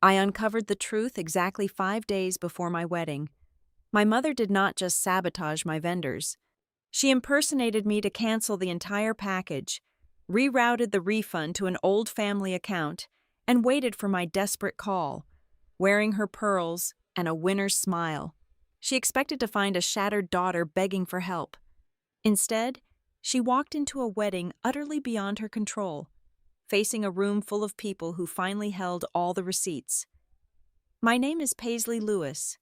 I uncovered the truth exactly 5 days before my wedding. My mother did not just sabotage my vendors. She impersonated me to cancel the entire package, rerouted the refund to an old family account, and waited for my desperate call, wearing her pearls and a winner's smile. She expected to find a shattered daughter begging for help. Instead, she walked into a wedding utterly beyond her control, facing a room full of people who finally held all the receipts. My name is Paisley Lewis.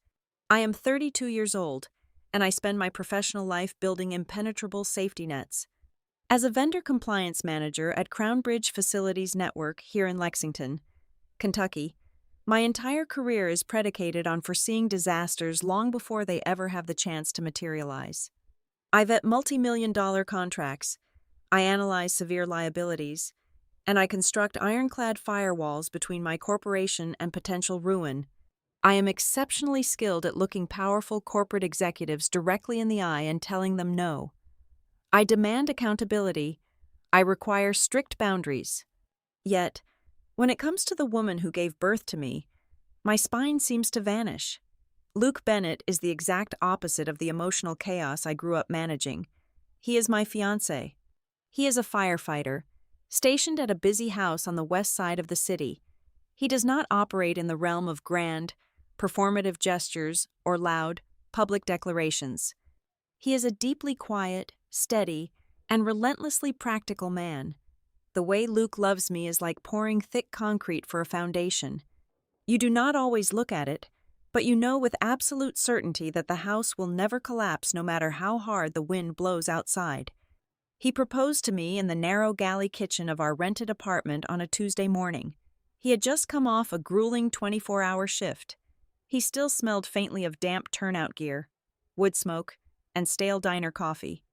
I am 32 years old, and I spend my professional life building impenetrable safety nets. As a vendor compliance manager at Crown Bridge Facilities Network here in Lexington, Kentucky, my entire career is predicated on foreseeing disasters long before they ever have the chance to materialize. I vet multi-million-dollar contracts, I analyze severe liabilities, and I construct ironclad firewalls between my corporation and potential ruin. I am exceptionally skilled at looking powerful corporate executives directly in the eye and telling them no. I demand accountability. I require strict boundaries. Yet, when it comes to the woman who gave birth to me, my spine seems to vanish. Luke Bennett is the exact opposite of the emotional chaos I grew up managing. He is my fiancé. He is a firefighter, stationed at a busy house on the west side of the city. He does not operate in the realm of grand, performative gestures or loud, public declarations. He is a deeply quiet, steady, and relentlessly practical man. The way Luke loves me is like pouring thick concrete for a foundation. You do not always look at it, but you know with absolute certainty that the house will never collapse no matter how hard the wind blows outside. He proposed to me in the narrow galley kitchen of our rented apartment on a Tuesday morning. He had just come off a grueling 24-hour shift. He still smelled faintly of damp turnout gear, wood smoke, and stale diner coffee.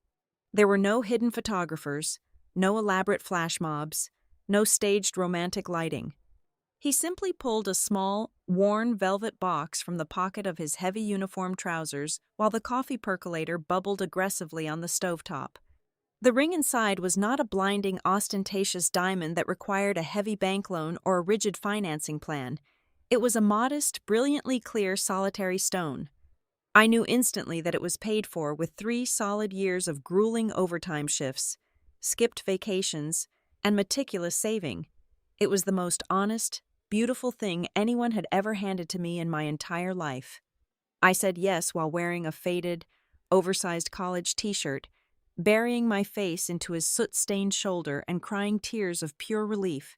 There were no hidden photographers, no elaborate flash mobs, no staged romantic lighting. He simply pulled a small, worn velvet box from the pocket of his heavy uniform trousers while the coffee percolator bubbled aggressively on the stovetop. The ring inside was not a blinding, ostentatious diamond that required a heavy bank loan or a rigid financing plan. It was a modest, brilliantly clear solitary stone. I knew instantly that it was paid for with 3 solid years of grueling overtime shifts, skipped vacations, and meticulous saving. It was the most honest, beautiful thing anyone had ever handed to me in my entire life. I said yes while wearing a faded, oversized college t-shirt, burying my face into his soot-stained shoulder and crying tears of pure relief.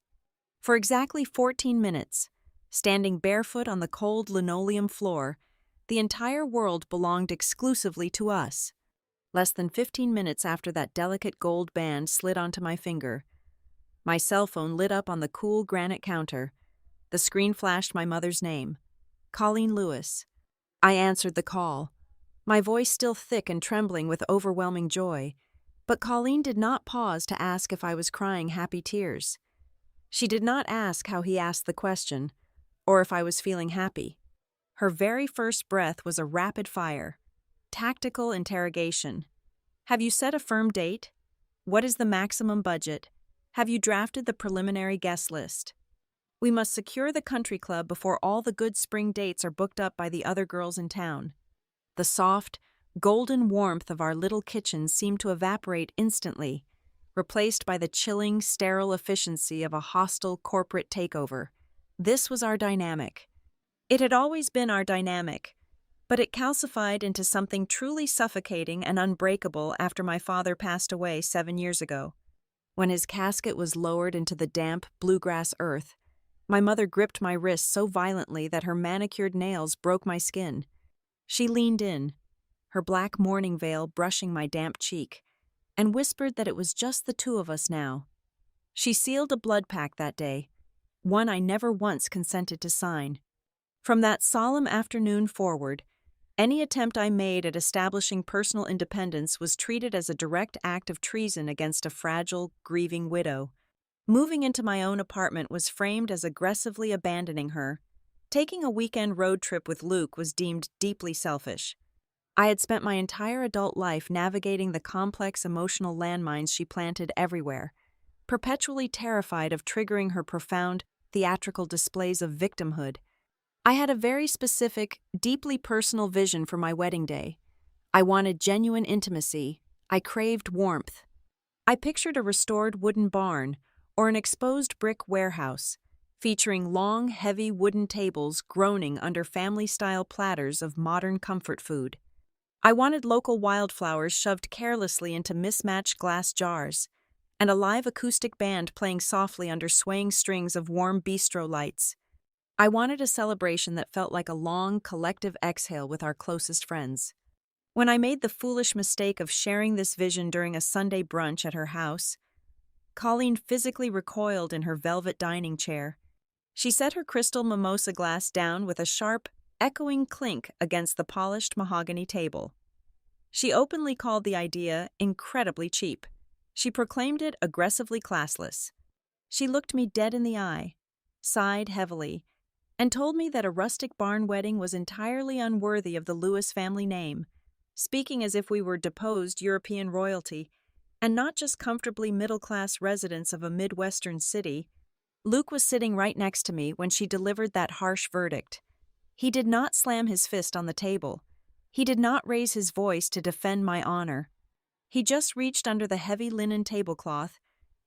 For exactly 14 minutes, standing barefoot on the cold linoleum floor, the entire world belonged exclusively to us. Less than 15 minutes after that delicate gold band slid onto my finger, my cell phone lit up on the cool granite counter. The screen flashed my mother's name, Colleen Lewis. I answered the call, my voice still thick and trembling with overwhelming joy, but Colleen did not pause to ask if I was crying happy tears. She did not ask how he asked the question, or if I was feeling happy. Her very first breath was a rapid fire, tactical interrogation. Have you set a firm date? What is the maximum budget? Have you drafted the preliminary guest list? We must secure the country club before all the good spring dates are booked up by the other girls in town. The soft, golden warmth of our little kitchen seemed to evaporate instantly, replaced by the chilling, sterile efficiency of a hostile corporate takeover. This was our dynamic. It had always been our dynamic, but it calcified into something truly suffocating and unbreakable after my father passed away 7 years ago. When his casket was lowered into the damp, bluegrass earth, my mother gripped my wrist so violently that her manicured nails broke my skin. She leaned in, her black mourning veil brushing my damp cheek, and whispered that it was just the two of us now. She sealed a blood pact that day, one I never once consented to sign. From that solemn afternoon forward, any attempt I made at establishing personal independence was treated as a direct act of treason against a fragile, grieving widow. Moving into my own apartment was framed as aggressively abandoning her. Taking a weekend road trip with Luke was deemed deeply selfish. I had spent my entire adult life navigating the complex emotional landmines she planted everywhere, perpetually terrified of triggering her profound, theatrical displays of victimhood. I had a very specific, deeply personal vision for my wedding day. I wanted genuine intimacy. I craved warmth. I pictured a restored wooden barn or an exposed brick warehouse, featuring long, heavy wooden tables groaning under family-style platters of modern comfort food. I wanted local wildflowers shoved carelessly into mismatched glass jars, and a live acoustic band playing softly under swaying strings of warm bistro lights. I wanted a celebration that felt like a long, collective exhale with our closest friends. When I made the foolish mistake of sharing this vision during a Sunday brunch at her house, Colleen physically recoiled in her velvet dining chair. She set her crystal mimosa glass down with a sharp, echoing clink against the polished mahogany table. She openly called the idea incredibly cheap. She proclaimed it aggressively classless. She looked me dead in the eye, sighed heavily, and told me that a rustic barn wedding was entirely unworthy of the Lewis family name, speaking as if we were deposed European royalty and not just comfortably middle-class residents of a Midwestern city. Luke was sitting right next to me when she delivered that harsh verdict. He did not slam his fist on the table. He did not raise his voice to defend my honor. He just reached under the heavy linen tablecloth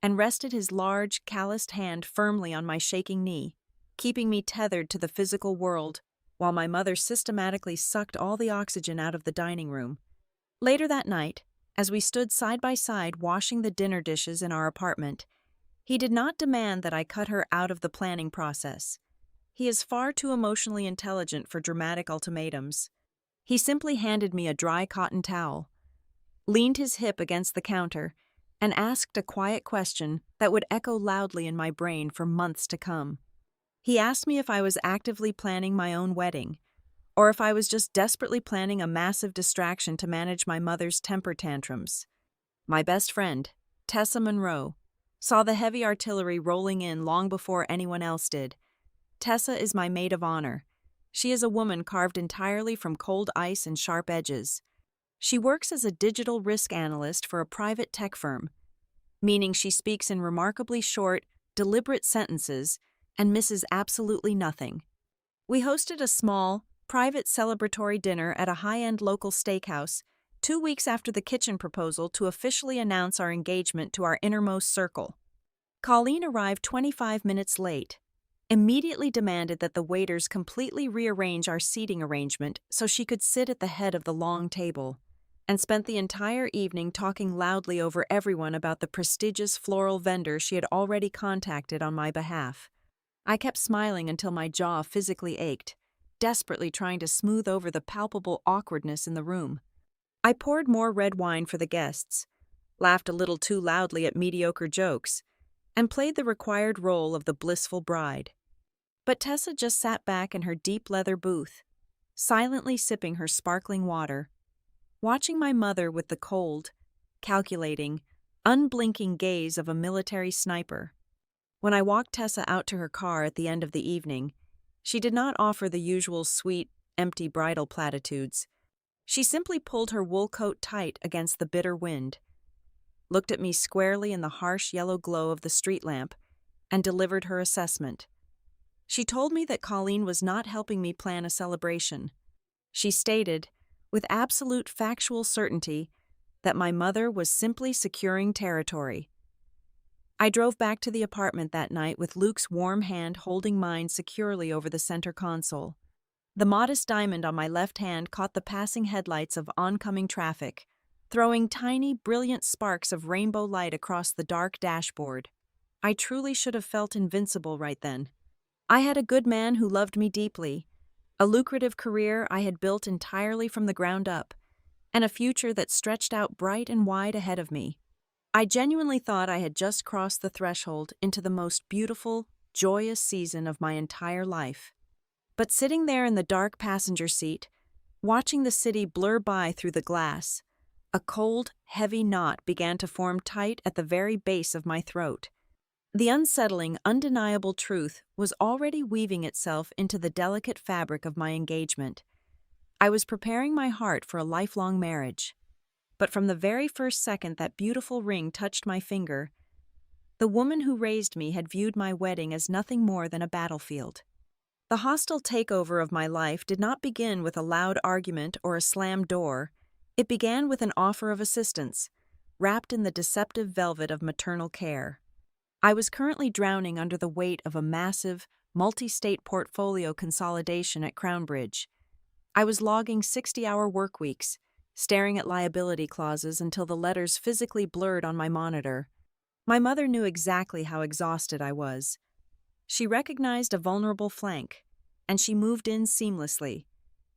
and rested his large, calloused hand firmly on my shaking knee, keeping me tethered to the physical world, while my mother systematically sucked all the oxygen out of the dining room. Later that night, as we stood side by side washing the dinner dishes in our apartment, he did not demand that I cut her out of the planning process. He is far too emotionally intelligent for dramatic ultimatums. He simply handed me a dry cotton towel, leaned his hip against the counter, and asked a quiet question that would echo loudly in my brain for months to come. He asked me if I was actively planning my own wedding, or if I was just desperately planning a massive distraction to manage my mother's temper tantrums. My best friend, Tessa Monroe, saw the heavy artillery rolling in long before anyone else did. Tessa is my maid of honor. She is a woman carved entirely from cold ice and sharp edges. She works as a digital risk analyst for a private tech firm, meaning she speaks in remarkably short, deliberate sentences and misses absolutely nothing. We hosted a small, private celebratory dinner at a high-end local steakhouse 2 weeks after the kitchen proposal to officially announce our engagement to our innermost circle. Colleen arrived 25 minutes late, immediately demanded that the waiters completely rearrange our seating arrangement so she could sit at the head of the long table, and spent the entire evening talking loudly over everyone about the prestigious floral vendor she had already contacted on my behalf. I kept smiling until my jaw physically ached, desperately trying to smooth over the palpable awkwardness in the room. I poured more red wine for the guests, laughed a little too loudly at mediocre jokes, and played the required role of the blissful bride. But Tessa just sat back in her deep leather booth, silently sipping her sparkling water, watching my mother with the cold, calculating, unblinking gaze of a military sniper. When I walked Tessa out to her car at the end of the evening, she did not offer the usual sweet, empty bridal platitudes. She simply pulled her wool coat tight against the bitter wind, looked at me squarely in the harsh yellow glow of the street lamp, and delivered her assessment. She told me that Colleen was not helping me plan a celebration. She stated, with absolute factual certainty, that my mother was simply securing territory. I drove back to the apartment that night with Luke's warm hand holding mine securely over the center console. The modest diamond on my left hand caught the passing headlights of oncoming traffic, throwing tiny, brilliant sparks of rainbow light across the dark dashboard. I truly should have felt invincible right then. I had a good man who loved me deeply, a lucrative career I had built entirely from the ground up, and a future that stretched out bright and wide ahead of me. I genuinely thought I had just crossed the threshold into the most beautiful, joyous season of my entire life. But sitting there in the dark passenger seat, watching the city blur by through the glass, a cold, heavy knot began to form tight at the very base of my throat. The unsettling, undeniable truth was already weaving itself into the delicate fabric of my engagement. I was preparing my heart for a lifelong marriage. But from the very first second that beautiful ring touched my finger, The woman who raised me had viewed my wedding as nothing more than a battlefield. The hostile takeover of my life did not begin with a loud argument or a slammed door. It began with an offer of assistance, wrapped in the deceptive velvet of maternal care. I was currently drowning under the weight of a massive, multi-state portfolio consolidation at Crownbridge. I was logging 60-hour work weeks, staring at liability clauses until the letters physically blurred on my monitor. My mother knew exactly how exhausted I was. She recognized a vulnerable flank, and she moved in seamlessly.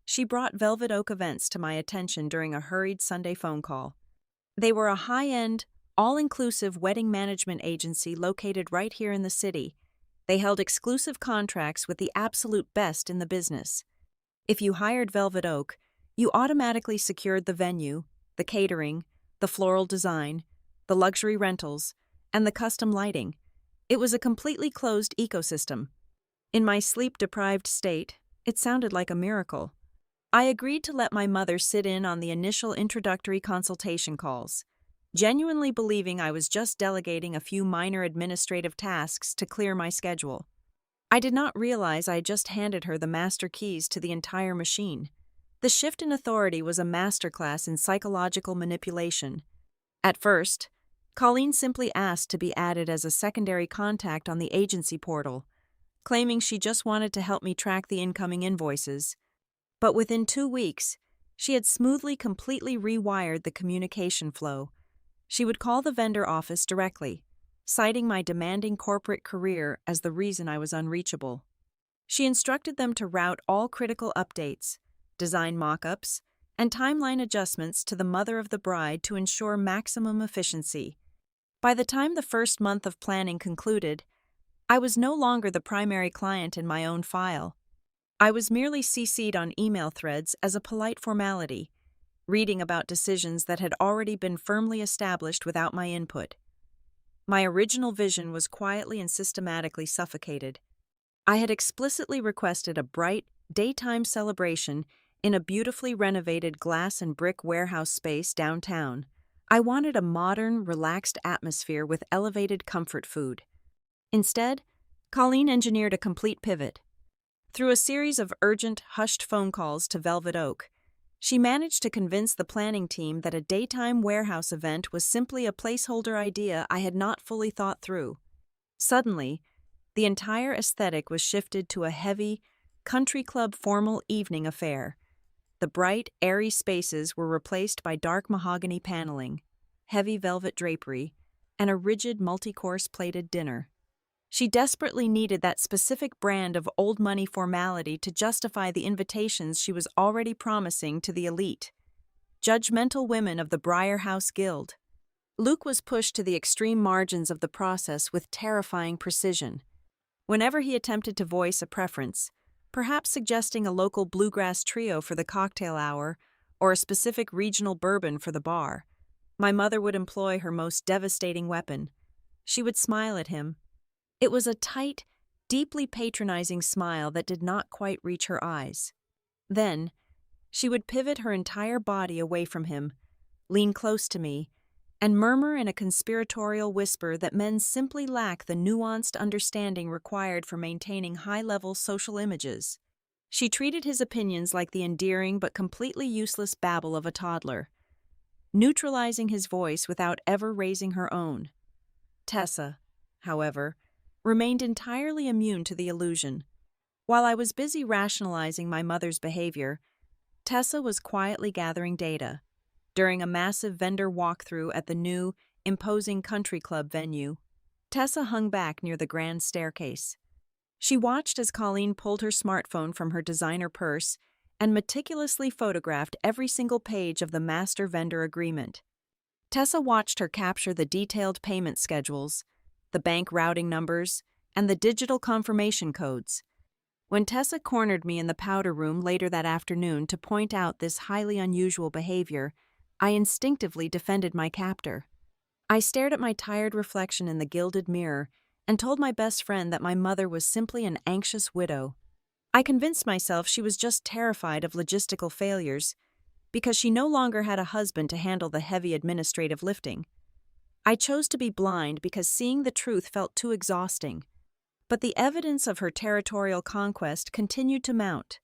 She brought Velvet Oak Events to my attention during a hurried Sunday phone call. They were a high-end, all-inclusive wedding management agency located right here in the city. They held exclusive contracts with the absolute best in the business. If you hired Velvet Oak, you automatically secured the venue, the catering, the floral design, the luxury rentals, and the custom lighting. It was a completely closed ecosystem. In my sleep-deprived state, it sounded like a miracle. I agreed to let my mother sit in on the initial introductory consultation calls, genuinely believing I was just delegating a few minor administrative tasks to clear my schedule. I did not realize I had just handed her the master keys to the entire machine. The shift in authority was a masterclass in psychological manipulation. At first, Colleen simply asked to be added as a secondary contact on the agency portal, claiming she just wanted to help me track the incoming invoices. But within 2 weeks, she had completely rewired the communication flow. She would call the vendor office directly, citing my demanding corporate career as the reason I was unreachable. She instructed them to route all critical updates, design mock-ups, and timeline adjustments to the mother of the bride to ensure maximum efficiency. By the time the first month of planning concluded, I was no longer the primary client in my own file. I was merely CC'd on email threads as a polite formality, reading about decisions that had already been firmly established without my input. My original vision was quietly and systematically suffocated. I had explicitly requested a bright, daytime celebration in a beautifully renovated glass and brick warehouse space downtown. I wanted a modern, relaxed atmosphere with elevated comfort food. Instead, Colleen engineered a complete pivot. Through a series of urgent, hushed phone calls to Velvet Oak, she managed to convince the planning team that a daytime warehouse event was simply a placeholder idea I had not fully thought through. Suddenly, the entire aesthetic was shifted to a heavy, country club formal evening affair. The bright, airy spaces were replaced by dark mahogany paneling, heavy velvet drapery, and a rigid multi-course plated dinner. She desperately needed that specific brand of old money formality to justify the invitations she was already promising to the elite, judgmental women of the Briar House Guild. Luke was pushed to the extreme margins of the process with terrifying precision. Whenever he attempted to voice a preference, perhaps suggesting a local bluegrass trio for the cocktail hour or a specific regional bourbon for the bar, my mother would employ her most devastating weapon. She would smile at him. It was a tight, deeply patronizing smile that did not quite reach her eyes. Then, she would pivot her entire body away from him, lean close to me, and murmur in a conspiratorial whisper that men simply lack the nuanced understanding required for maintaining high-level social images. She treated his opinions like the endearing but completely useless babble of a toddler, neutralizing his voice without ever raising her own. Tessa, however, remained entirely immune to the illusion. While I was busy rationalizing my mother's behavior, Tessa was quietly gathering data. During a massive vendor walkthrough at the new, imposing country club venue, Tessa hung back near the grand staircase. She watched as Colleen pulled her smartphone from her designer purse and meticulously photographed every single page of the master vendor agreement. Tessa watched her capture the detailed payment schedules, the bank routing numbers, and the digital confirmation codes. When Tessa cornered me in the powder room later that afternoon to point out this highly unusual behavior, I instinctively defended my captor. I stared at my tired reflection in the gilded mirror and told my best friend that my mother was simply an anxious widow. I convinced myself she was just terrified of logistical failures because she no longer had a husband to handle the heavy administrative lifting. I chose to be blind because seeing the truth felt too exhausting. But the evidence of her territorial conquest continued to mount.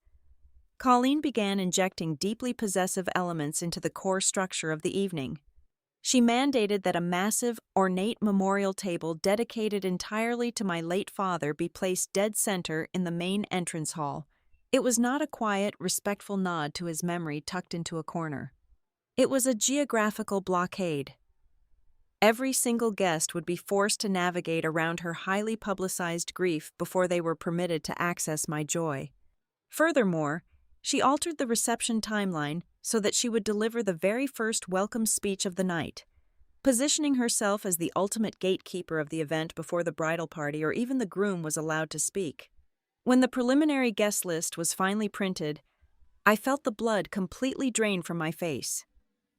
Colleen began injecting deeply possessive elements into the core structure of the evening. She mandated that a massive, ornate memorial table dedicated entirely to my late father be placed dead center in the main entrance hall. It was not a quiet, respectful nod to his memory tucked into a corner. It was a geographical blockade. Every single guest would be forced to navigate around her highly publicized grief before they were permitted to access my joy. Furthermore, she altered the reception timeline so that she would deliver the very first welcome speech of the night, positioning herself as the ultimate gatekeeper of the event before the bridal party or even the groom was allowed to speak. When the preliminary guest list was finally printed, I felt the blood completely drain from my face.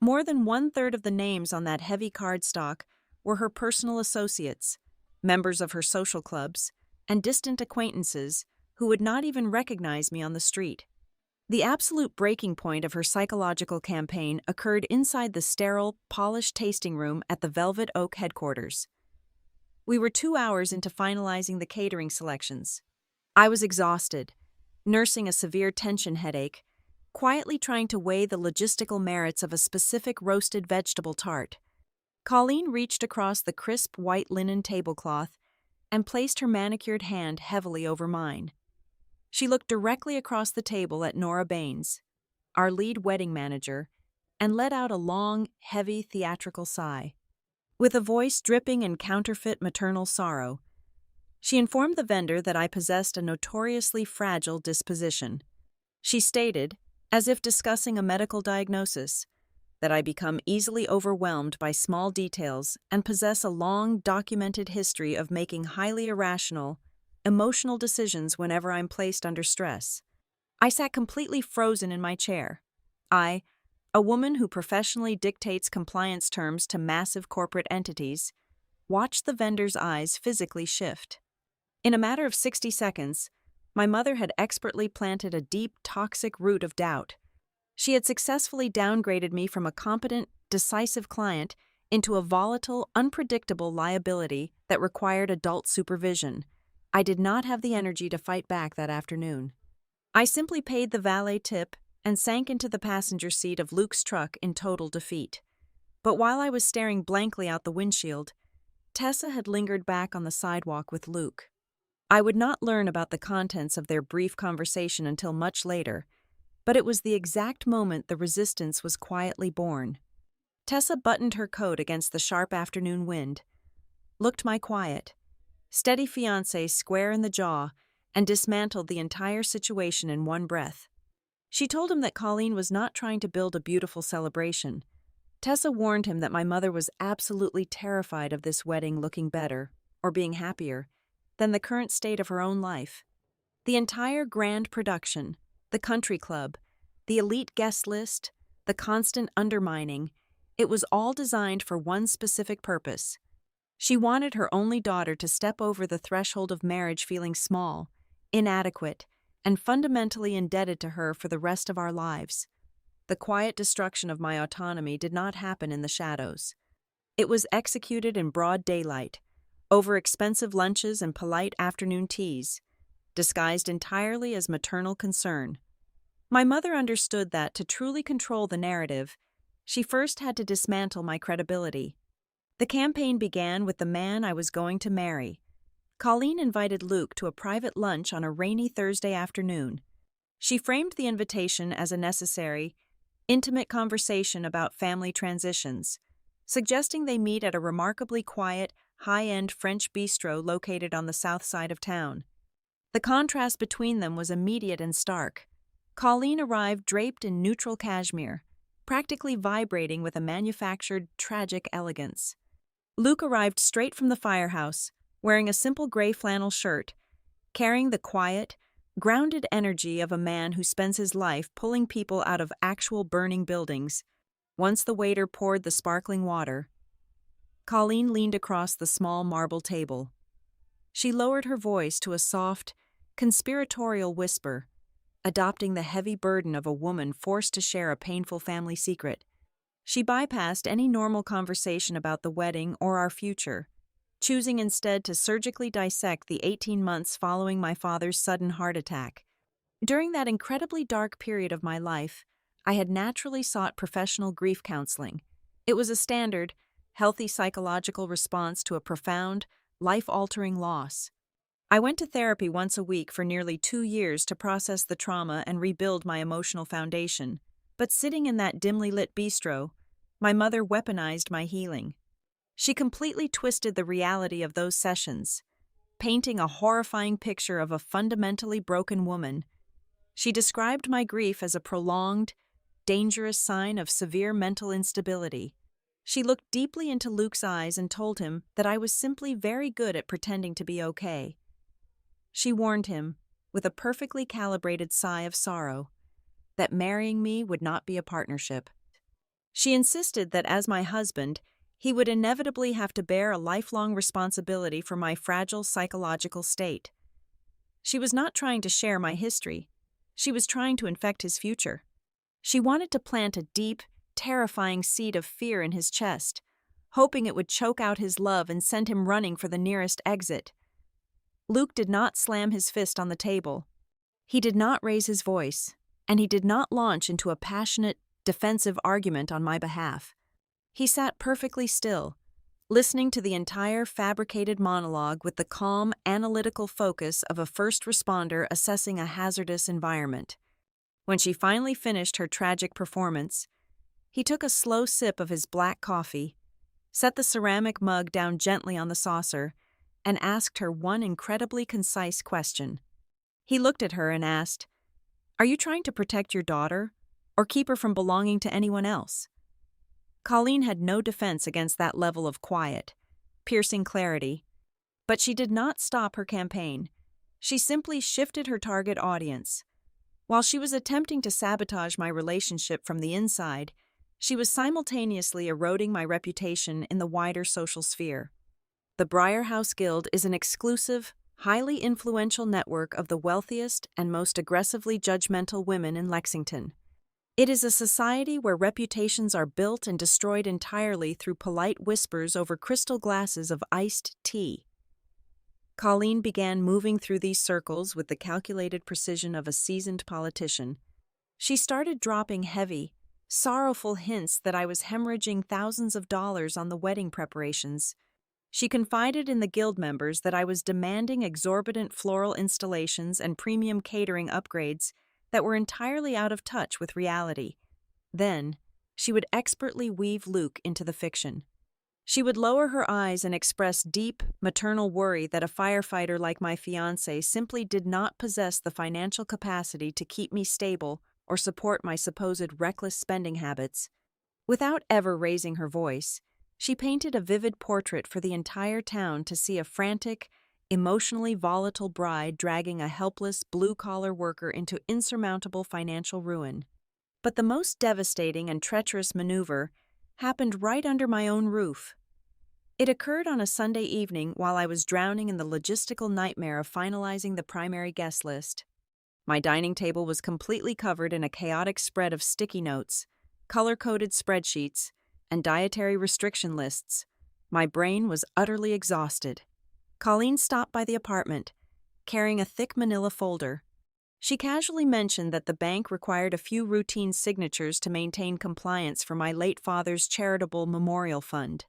More than 1/3 of the names on that heavy cardstock were her personal associates, members of her social clubs, and distant acquaintances who would not even recognize me on the street. The absolute breaking point of her psychological campaign occurred inside the sterile, polished tasting room at the Velvet Oak headquarters. We were 2 hours into finalizing the catering selections. I was exhausted, nursing a severe tension headache, quietly trying to weigh the logistical merits of a specific roasted vegetable tart. Colleen reached across the crisp white linen tablecloth and placed her manicured hand heavily over mine. She looked directly across the table at Nora Baines, our lead wedding manager, and let out a long, heavy theatrical sigh. With a voice dripping in counterfeit maternal sorrow, she informed the vendor that I possessed a notoriously fragile disposition. She stated, as if discussing a medical diagnosis, that I become easily overwhelmed by small details and possess a long, documented history of making highly irrational, emotional decisions whenever I'm placed under stress. I sat completely frozen in my chair. I, a woman who professionally dictates compliance terms to massive corporate entities, watched the vendor's eyes physically shift. In a matter of 60 seconds, my mother had expertly planted a deep, toxic root of doubt. She had successfully downgraded me from a competent, decisive client into a volatile, unpredictable liability that required adult supervision. I did not have the energy to fight back that afternoon. I simply paid the valet tip and sank into the passenger seat of Luke's truck in total defeat. But while I was staring blankly out the windshield, Tessa had lingered back on the sidewalk with Luke. I would not learn about the contents of their brief conversation until much later, but it was the exact moment the resistance was quietly born. Tessa buttoned her coat against the sharp afternoon wind, looked my quiet, steady fiancé square in the jaw, and dismantled the entire situation in one breath. She told him that Colleen was not trying to build a beautiful celebration. Tessa warned him that my mother was absolutely terrified of this wedding looking better, or being happier, than the current state of her own life. The entire grand production, the country club, the elite guest list, the constant undermining, it was all designed for one specific purpose. She wanted her only daughter to step over the threshold of marriage feeling small, inadequate, and fundamentally indebted to her for the rest of our lives. The quiet destruction of my autonomy did not happen in the shadows. It was executed in broad daylight, over expensive lunches and polite afternoon teas, disguised entirely as maternal concern. My mother understood that to truly control the narrative, she first had to dismantle my credibility. The campaign began with the man I was going to marry. Colleen invited Luke to a private lunch on a rainy Thursday afternoon. She framed the invitation as a necessary, intimate conversation about family transitions, suggesting they meet at a remarkably quiet, high-end French bistro located on the south side of town. The contrast between them was immediate and stark. Colleen arrived draped in neutral cashmere, practically vibrating with a manufactured, tragic elegance. Luke arrived straight from the firehouse, wearing a simple gray flannel shirt, carrying the quiet, grounded energy of a man who spends his life pulling people out of actual burning buildings. Once the waiter poured the sparkling water, Colleen leaned across the small marble table. She lowered her voice to a soft, conspiratorial whisper, adopting the heavy burden of a woman forced to share a painful family secret. She bypassed any normal conversation about the wedding or our future, choosing instead to surgically dissect the 18 months following my father's sudden heart attack. During that incredibly dark period of my life, I had naturally sought professional grief counseling. It was a standard, healthy psychological response to a profound, life-altering loss. I went to therapy once a week for nearly 2 years to process the trauma and rebuild my emotional foundation. But sitting in that dimly lit bistro, my mother weaponized my healing. She completely twisted the reality of those sessions, painting a horrifying picture of a fundamentally broken woman. She described my grief as a prolonged, dangerous sign of severe mental instability. She looked deeply into Luke's eyes and told him that I was simply very good at pretending to be okay. She warned him, with a perfectly calibrated sigh of sorrow, that marrying me would not be a partnership. She insisted that as my husband, he would inevitably have to bear a lifelong responsibility for my fragile psychological state. She was not trying to share my history. She was trying to infect his future. She wanted to plant a deep, terrifying seed of fear in his chest, hoping it would choke out his love and send him running for the nearest exit. Luke did not slam his fist on the table. He did not raise his voice, and he did not launch into a passionate, defensive argument on my behalf. He sat perfectly still, listening to the entire fabricated monologue with the calm, analytical focus of a first responder assessing a hazardous environment. When she finally finished her tragic performance, he took a slow sip of his black coffee, set the ceramic mug down gently on the saucer, and asked her one incredibly concise question. He looked at her and asked, "Are you trying to protect your daughter, or keep her from belonging to anyone else?" Colleen had no defense against that level of quiet, piercing clarity, but she did not stop her campaign. She simply shifted her target audience. While she was attempting to sabotage my relationship from the inside, she was simultaneously eroding my reputation in the wider social sphere. The Briarhouse Guild is an exclusive, highly influential network of the wealthiest and most aggressively judgmental women in Lexington. It is a society where reputations are built and destroyed entirely through polite whispers over crystal glasses of iced tea. Colleen began moving through these circles with the calculated precision of a seasoned politician. She started dropping heavy, sorrowful hints that I was hemorrhaging thousands of dollars on the wedding preparations. She confided in the guild members that I was demanding exorbitant floral installations and premium catering upgrades that were entirely out of touch with reality. Then, she would expertly weave Luke into the fiction. She would lower her eyes and express deep, maternal worry that a firefighter like my fiancé simply did not possess the financial capacity to keep me stable or support my supposed reckless spending habits. Without ever raising her voice, she painted a vivid portrait for the entire town to see: a frantic, emotionally volatile bride dragging a helpless blue-collar worker into insurmountable financial ruin. But the most devastating and treacherous maneuver happened right under my own roof. It occurred on a Sunday evening while I was drowning in the logistical nightmare of finalizing the primary guest list. My dining table was completely covered in a chaotic spread of sticky notes, color-coded spreadsheets, and dietary restriction lists. My brain was utterly exhausted. Colleen stopped by the apartment, carrying a thick manila folder. She casually mentioned that the bank required a few routine signatures to maintain compliance for my late father's charitable memorial fund.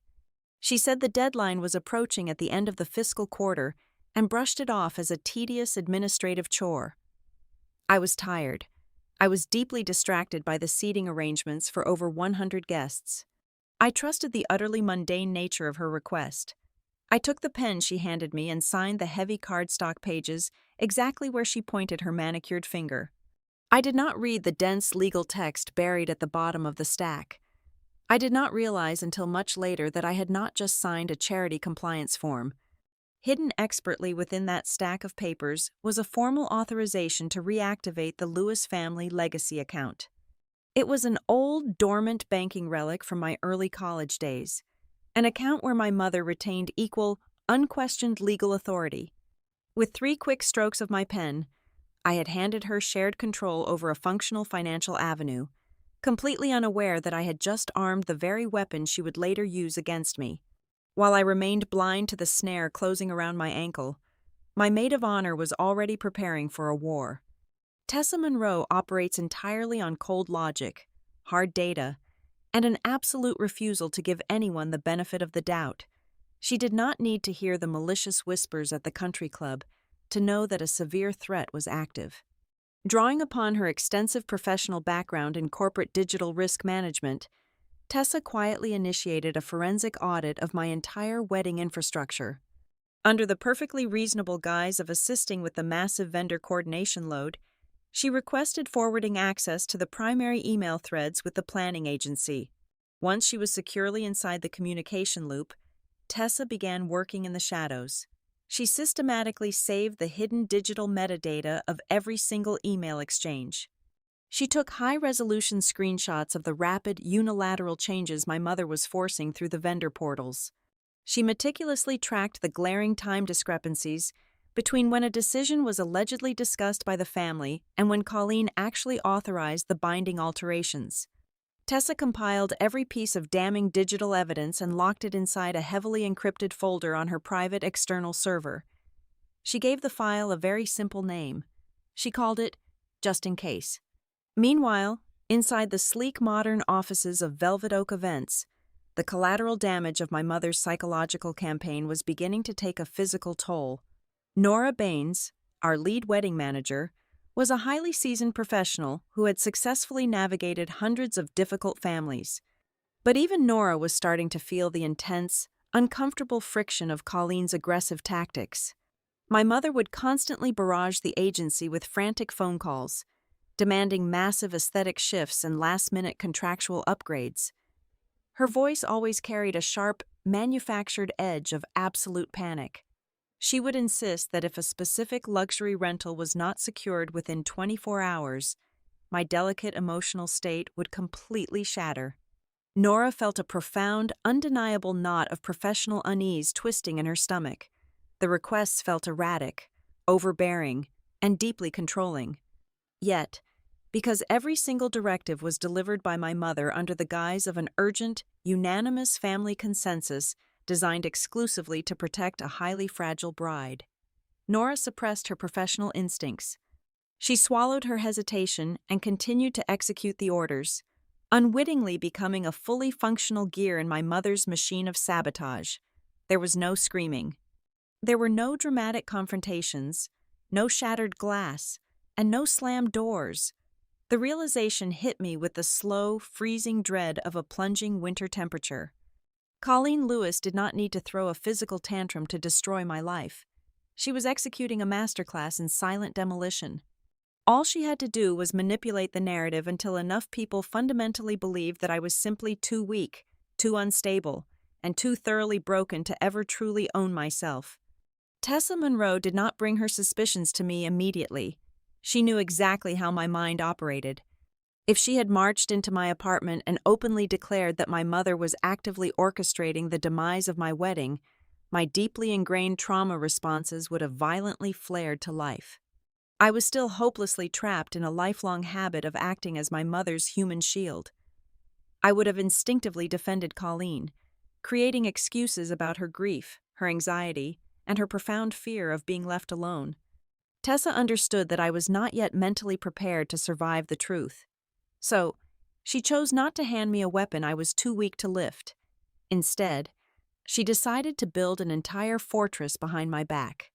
She said the deadline was approaching at the end of the fiscal quarter and brushed it off as a tedious administrative chore. I was tired. I was deeply distracted by the seating arrangements for over 100 guests. I trusted the utterly mundane nature of her request. I took the pen she handed me and signed the heavy cardstock pages exactly where she pointed her manicured finger. I did not read the dense legal text buried at the bottom of the stack. I did not realize until much later that I had not just signed a charity compliance form. Hidden expertly within that stack of papers was a formal authorization to reactivate the Lewis family legacy account. It was an old, dormant banking relic from my early college days, an account where my mother retained equal, unquestioned legal authority. With 3 quick strokes of my pen, I had handed her shared control over a functional financial avenue, completely unaware that I had just armed the very weapon she would later use against me. While I remained blind to the snare closing around my ankle, my maid of honor was already preparing for a war. Tessa Monroe operates entirely on cold logic, hard data, and an absolute refusal to give anyone the benefit of the doubt. She did not need to hear the malicious whispers at the country club to know that a severe threat was active. Drawing upon her extensive professional background in corporate digital risk management, Tessa quietly initiated a forensic audit of my entire wedding infrastructure. Under the perfectly reasonable guise of assisting with the massive vendor coordination load, she requested forwarding access to the primary email threads with the planning agency. Once she was securely inside the communication loop, Tessa began working in the shadows. She systematically saved the hidden digital metadata of every single email exchange. She took high-resolution screenshots of the rapid, unilateral changes my mother was forcing through the vendor portals. She meticulously tracked the glaring time discrepancies between when a decision was allegedly discussed by the family and when Colleen actually authorized the binding alterations. Tessa compiled every piece of damning digital evidence and locked it inside a heavily encrypted folder on her private external server. She gave the file a very simple name. She called it "Just in Case." Meanwhile, inside the sleek modern offices of Velvet Oak Events, the collateral damage of my mother's psychological campaign was beginning to take a physical toll. Nora Baines, our lead wedding manager, was a highly seasoned professional who had successfully navigated hundreds of difficult families. But even Nora was starting to feel the intense, uncomfortable friction of Colleen's aggressive tactics. My mother would constantly barrage the agency with frantic phone calls, demanding massive aesthetic shifts and last-minute contractual upgrades. Her voice always carried a sharp, manufactured edge of absolute panic. She would insist that if a specific luxury rental was not secured within 24 hours, my delicate emotional state would completely shatter. Nora felt a profound, undeniable knot of professional unease twisting in her stomach. The requests felt erratic, overbearing, and deeply controlling. Yet, because every single directive was delivered by my mother under the guise of an urgent, unanimous family consensus designed exclusively to protect a highly fragile bride, Nora suppressed her professional instincts. She swallowed her hesitation and continued to execute the orders, unwittingly becoming a fully functional gear in my mother's machine of sabotage. There was no screaming. There were no dramatic confrontations, no shattered glass, and no slammed doors. The realization hit me with the slow, freezing dread of a plunging winter temperature. Colleen Lewis did not need to throw a physical tantrum to destroy my life. She was executing a masterclass in silent demolition. All she had to do was manipulate the narrative until enough people fundamentally believed that I was simply too weak, too unstable, and too thoroughly broken to ever truly own myself. Tessa Monroe did not bring her suspicions to me immediately. She knew exactly how my mind operated. If she had marched into my apartment and openly declared that my mother was actively orchestrating the demise of my wedding, my deeply ingrained trauma responses would have violently flared to life. I was still hopelessly trapped in a lifelong habit of acting as my mother's human shield. I would have instinctively defended Colleen, creating excuses about her grief, her anxiety, and her profound fear of being left alone. Tessa understood that I was not yet mentally prepared to survive the truth. So, she chose not to hand me a weapon I was too weak to lift. Instead, she decided to build an entire fortress behind my back.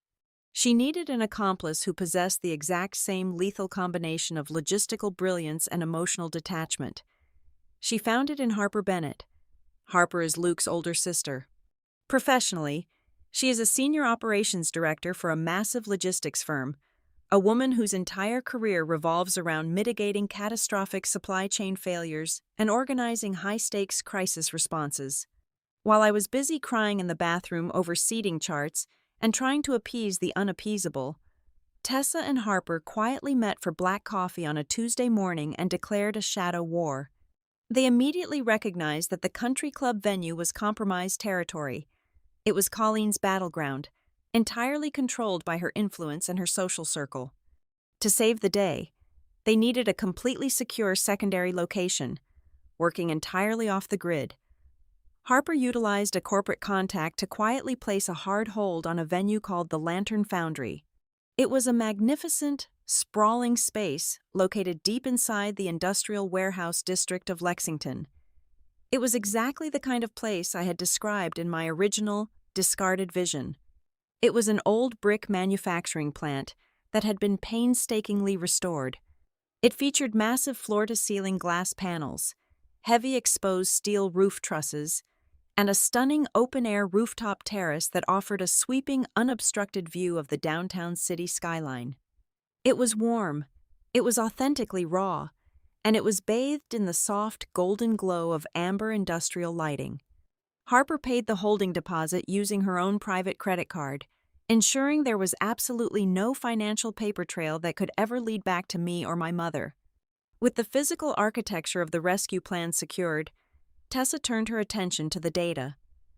She needed an accomplice who possessed the exact same lethal combination of logistical brilliance and emotional detachment. She found it in Harper Bennett. Harper is Luke's older sister. Professionally, she is a senior operations director for a massive logistics firm, a woman whose entire career revolves around mitigating catastrophic supply chain failures and organizing high-stakes crisis responses. While I was busy crying in the bathroom over seating charts and trying to appease the unappeasable, Tessa and Harper quietly met for black coffee on a Tuesday morning and declared a shadow war. They immediately recognized that the country club venue was compromised territory. It was Colleen's battleground, entirely controlled by her influence and her social circle. To save the day, They needed a completely secure secondary location, working entirely off the grid. Harper utilized a corporate contact to quietly place a hard hold on a venue called the Lantern Foundry. It was a magnificent, sprawling space located deep inside the industrial warehouse district of Lexington. It was exactly the kind of place I had described in my original, discarded vision. It was an old brick manufacturing plant that had been painstakingly restored. It featured massive floor-to-ceiling glass panels, heavy exposed steel roof trusses, and a stunning open-air rooftop terrace that offered a sweeping, unobstructed view of the downtown city skyline. It was warm, it was authentically raw, and it was bathed in the soft, golden glow of amber industrial lighting. Harper paid the holding deposit using her own private credit card, ensuring there was absolutely no financial paper trail that could ever lead back to me or my mother. With the physical architecture of the rescue plan secured, Tessa turned her attention to the data.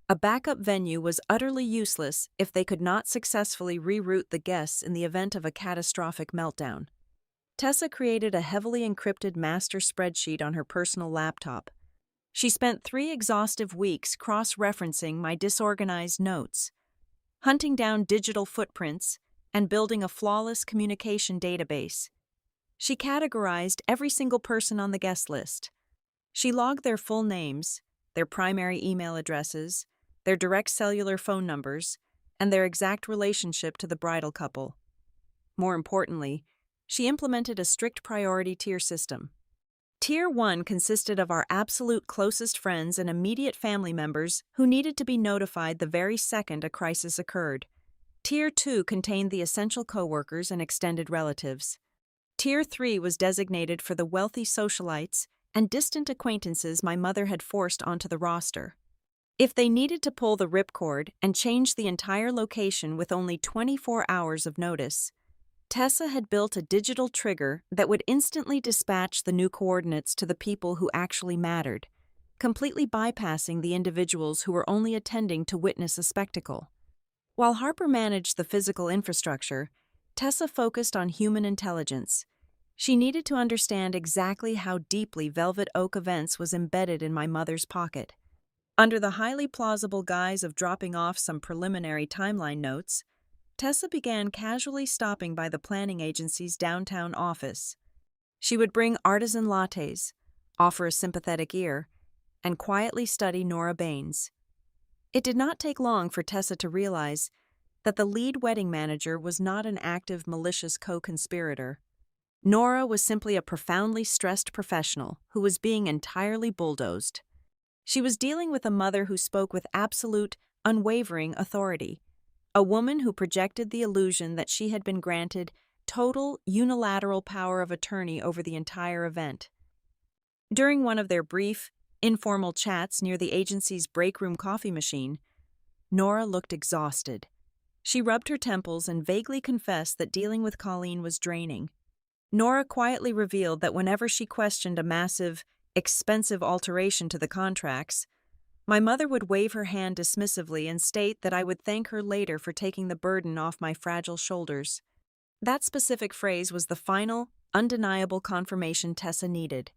A backup venue was utterly useless if they could not successfully reroute the guests in the event of a catastrophic meltdown. Tessa created a heavily encrypted master spreadsheet on her personal laptop. She spent 3 exhaustive weeks cross-referencing my disorganized notes, hunting down digital footprints, and building a flawless communication database. She categorized every single person on the guest list. She logged their full names, their primary email addresses, their direct cellular phone numbers, and their exact relationship to the bridal couple. More importantly, she implemented a strict priority tier system. Tier 1 consisted of our absolute closest friends and immediate family members who needed to be notified the very second a crisis occurred. Tier 2 contained the essential coworkers and extended relatives. Tier 3 was designated for the wealthy socialites and distant acquaintances my mother had forced onto the roster. If they needed to pull the ripcord and change the entire location with only 24 hours of notice, Tessa had built a digital trigger that would instantly dispatch the new coordinates to the people who actually mattered, completely bypassing the individuals who were only attending to witness a spectacle. While Harper managed the physical infrastructure, Tessa focused on human intelligence. She needed to understand exactly how deeply Velvet Oak Events was embedded in my mother's pocket. Under the highly plausible guise of dropping off some preliminary timeline notes, Tessa began casually stopping by the planning agency's downtown office. She would bring artisan lattes, offer a sympathetic ear, and quietly study Nora Baines. It did not take long for Tessa to realize that the lead wedding manager was not an active, malicious co-conspirator. Nora was simply a profoundly stressed professional who was being entirely bulldozed. She was dealing with a mother who spoke with absolute, unwavering authority, a woman who projected the illusion that she had been granted total, unilateral power of attorney over the entire event. During one of their brief, informal chats near the agency's break room coffee machine, Nora looked exhausted. She rubbed her temples and vaguely confessed that dealing with Colleen was draining. Nora quietly revealed that whenever she questioned a massive, expensive alteration to the contracts, my mother would wave her hand dismissively and state that I would thank her later for taking the burden off my fragile shoulders. That specific phrase was the final, undeniable confirmation Tessa needed.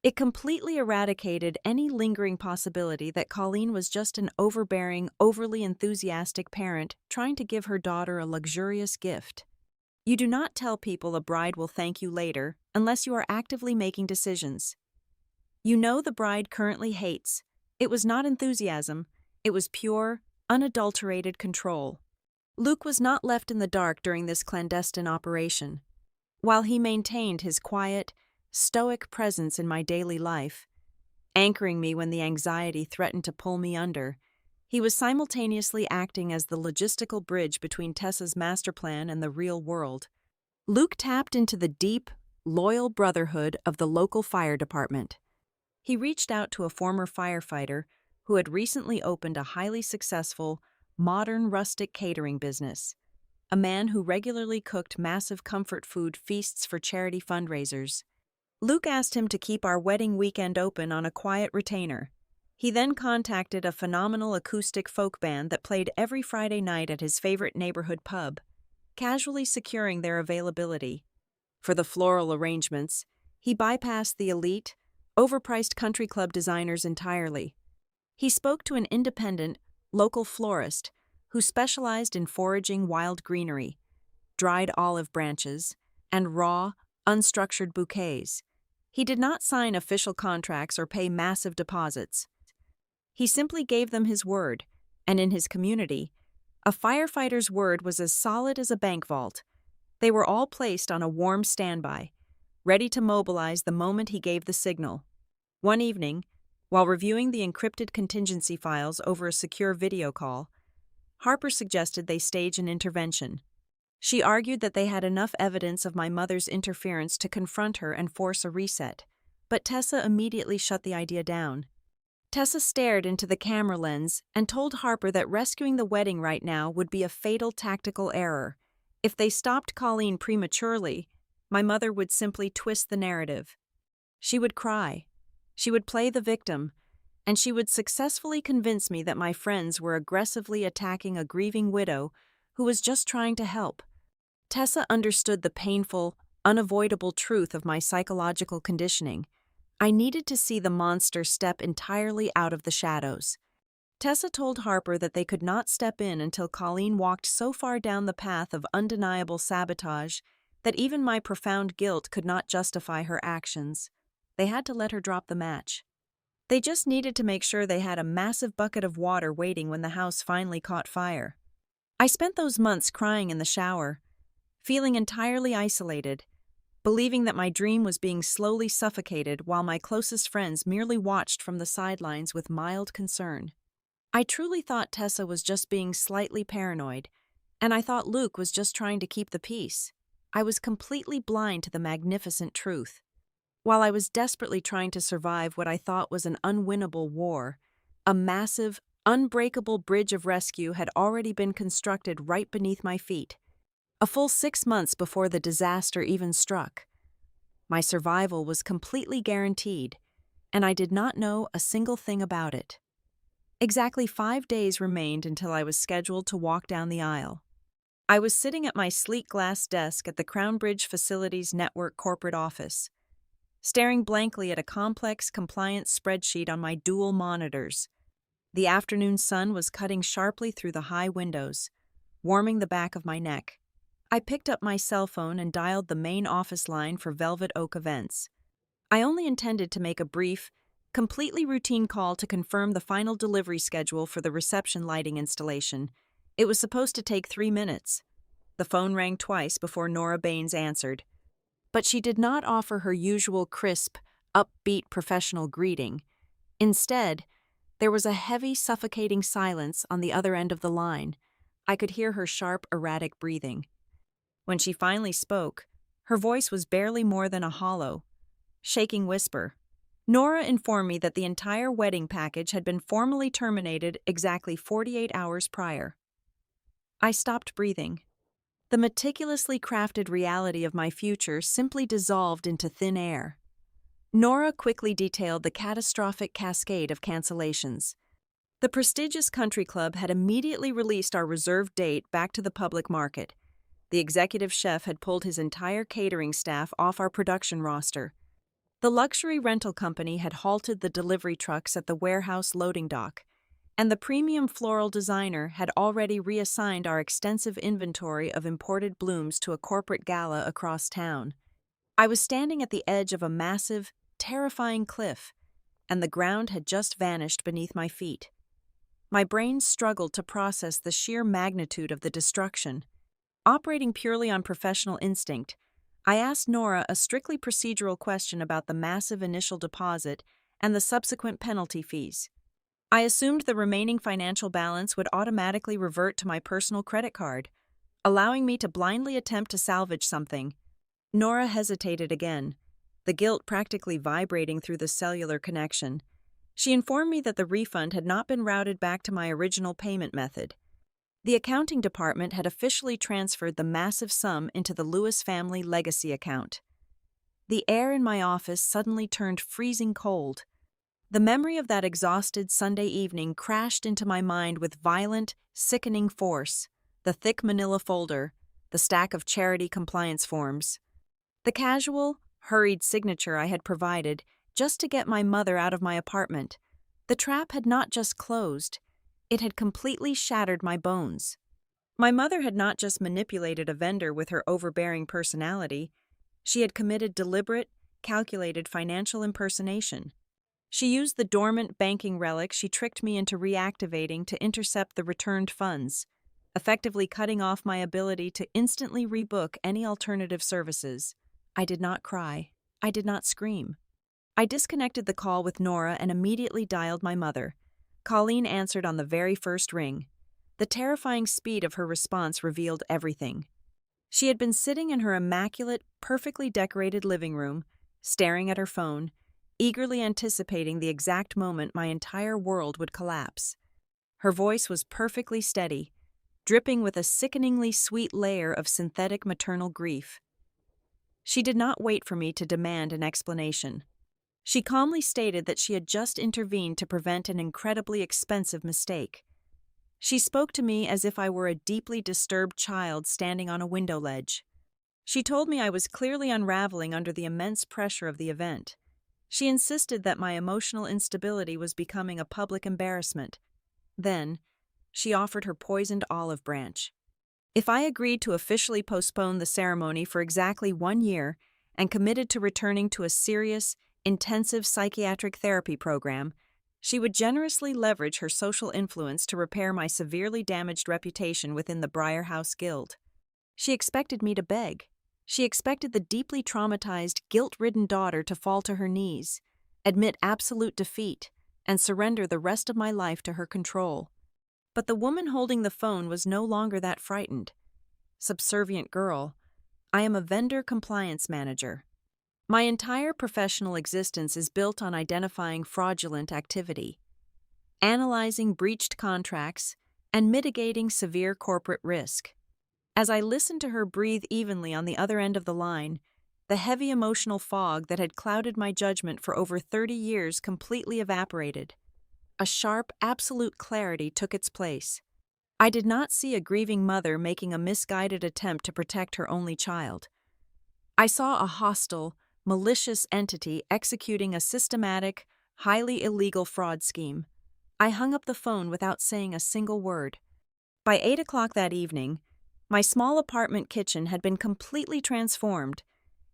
It completely eradicated any lingering possibility that Colleen was just an overbearing, overly enthusiastic parent trying to give her daughter a luxurious gift. You do not tell people a bride will thank you later unless you are actively making decisions. You know the bride currently hates. It was not enthusiasm, it was pure, unadulterated control. Luke was not left in the dark during this clandestine operation. While he maintained his quiet, stoic presence in my daily life, anchoring me when the anxiety threatened to pull me under, he was simultaneously acting as the logistical bridge between Tessa's master plan and the real world. Luke tapped into the deep, loyal brotherhood of the local fire department. He reached out to a former firefighter who had recently opened a highly successful, modern rustic catering business, a man who regularly cooked massive comfort food feasts for charity fundraisers. Luke asked him to keep our wedding weekend open on a quiet retainer. He then contacted a phenomenal acoustic folk band that played every Friday night at his favorite neighborhood pub, casually securing their availability. For the floral arrangements, he bypassed the elite, overpriced country club designers entirely. He spoke to an independent, local florist who specialized in foraging wild greenery, dried olive branches, and raw, unstructured bouquets. He did not sign official contracts or pay massive deposits. He simply gave them his word, and in his community, a firefighter's word was as solid as a bank vault. They were all placed on a warm standby, ready to mobilize the moment he gave the signal. One evening, while reviewing the encrypted contingency files over a secure video call, Harper suggested they stage an intervention. She argued that they had enough evidence of my mother's interference to confront her and force a reset, but Tessa immediately shut the idea down. Tessa stared into the camera lens and told Harper that rescuing the wedding right now would be a fatal tactical error. If they stopped Colleen prematurely, my mother would simply twist the narrative. She would cry, she would play the victim, and she would successfully convince me that my friends were aggressively attacking a grieving widow who was just trying to help. Tessa understood the painful, unavoidable truth of my psychological conditioning. I needed to see the monster step entirely out of the shadows. Tessa told Harper that they could not step in until Colleen walked so far down the path of undeniable sabotage that even my profound guilt could not justify her actions. They had to let her drop the match. They just needed to make sure they had a massive bucket of water waiting when the house finally caught fire. I spent those months crying in the shower, feeling entirely isolated, believing that my dream was being slowly suffocated while my closest friends merely watched from the sidelines with mild concern. I truly thought Tessa was just being slightly paranoid, and I thought Luke was just trying to keep the peace. I was completely blind to the magnificent truth. While I was desperately trying to survive what I thought was an unwinnable war, a massive, unbreakable bridge of rescue had already been constructed right beneath my feet. A full 6 months before the disaster even struck. My survival was completely guaranteed, and I did not know a single thing about it. Exactly 5 days remained until I was scheduled to walk down the aisle. I was sitting at my sleek glass desk at the Crown Bridge Facilities Network corporate office, staring blankly at a complex compliance spreadsheet on my dual monitors. The afternoon sun was cutting sharply through the high windows, warming the back of my neck. I picked up my cell phone and dialed the main office line for Velvet Oak Events. I only intended to make a brief, completely routine call to confirm the final delivery schedule for the reception lighting installation. It was supposed to take 3 minutes. The phone rang twice before Nora Baines answered. But she did not offer her usual crisp, upbeat professional greeting. Instead, there was a heavy, suffocating silence on the other end of the line. I could hear her sharp, erratic breathing. When she finally spoke, her voice was barely more than a hollow, shaking whisper. Nora informed me that the entire wedding package had been formally terminated exactly 48 hours prior. I stopped breathing. The meticulously crafted reality of my future simply dissolved into thin air. Nora quickly detailed the catastrophic cascade of cancellations. The prestigious country club had immediately released our reserved date back to the public market. The executive chef had pulled his entire catering staff off our production roster. The luxury rental company had halted the delivery trucks at the warehouse loading dock, and the premium floral designer had already reassigned our extensive inventory of imported blooms to a corporate gala across town. I was standing at the edge of a massive, terrifying cliff, and the ground had just vanished beneath my feet. My brain struggled to process the sheer magnitude of the destruction. Operating purely on professional instinct, I asked Nora a strictly procedural question about the massive initial deposit and the subsequent penalty fees. I assumed the remaining financial balance would automatically revert to my personal credit card, allowing me to blindly attempt to salvage something. Nora hesitated again, the guilt practically vibrating through the cellular connection. She informed me that the refund had not been routed back to my original payment method. The accounting department had officially transferred the massive sum into the Lewis family legacy account. The air in my office suddenly turned freezing cold. The memory of that exhausted Sunday evening crashed into my mind with violent, sickening force. The thick manila folder, the stack of charity compliance forms, The casual, hurried signature I had provided just to get my mother out of my apartment. The trap had not just closed, it had completely shattered my bones. My mother had not just manipulated a vendor with her overbearing personality, she had committed deliberate, calculated financial impersonation. She used the dormant banking relic she tricked me into reactivating to intercept the returned funds, effectively cutting off my ability to instantly rebook any alternative services. I did not cry. I did not scream. I disconnected the call with Nora and immediately dialed my mother. Colleen answered on the very first ring. The terrifying speed of her response revealed everything. She had been sitting in her immaculate, perfectly decorated living room, staring at her phone, eagerly anticipating the exact moment my entire world would collapse. Her voice was perfectly steady, dripping with a sickeningly sweet layer of synthetic maternal grief. She did not wait for me to demand an explanation. She calmly stated that she had just intervened to prevent an incredibly expensive mistake. She spoke to me as if I were a deeply disturbed child standing on a window ledge. She told me I was clearly unraveling under the immense pressure of the event. She insisted that my emotional instability was becoming a public embarrassment. Then, she offered her poisoned olive branch. If I agreed to officially postpone the ceremony for exactly 1 year and committed to returning to a serious, intensive psychiatric therapy program, she would generously leverage her social influence to repair my severely damaged reputation within the Briarhouse Guild. She expected me to beg. She expected the deeply traumatized, guilt-ridden daughter to fall to her knees, admit absolute defeat, and surrender the rest of my life to her control. But the woman holding the phone was no longer that frightened. Subservient girl, I am a vendor compliance manager. My entire professional existence is built on identifying fraudulent activity, analyzing breached contracts, and mitigating severe corporate risk. As I listened to her breathe evenly on the other end of the line, the heavy emotional fog that had clouded my judgment for over 30 years completely evaporated. A sharp, absolute clarity took its place. I did not see a grieving mother making a misguided attempt to protect her only child. I saw a hostile, malicious entity executing a systematic, highly illegal fraud scheme. I hung up the phone without saying a single word. By 8 o'clock that evening, my small apartment kitchen had been completely transformed.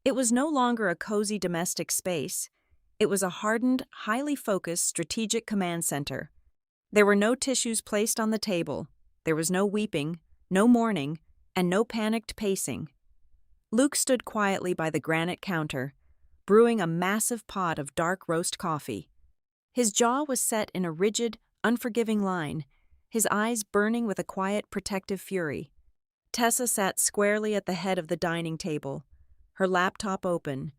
It was no longer a cozy domestic space. It was a hardened, highly focused strategic command center. There were no tissues placed on the table. There was no weeping, no mourning, and no panicked pacing. Luke stood quietly by the granite counter, brewing a massive pot of dark roast coffee. His jaw was set in a rigid, unforgiving line, his eyes burning with a quiet, protective fury. Tessa sat squarely at the head of the dining table, her laptop open,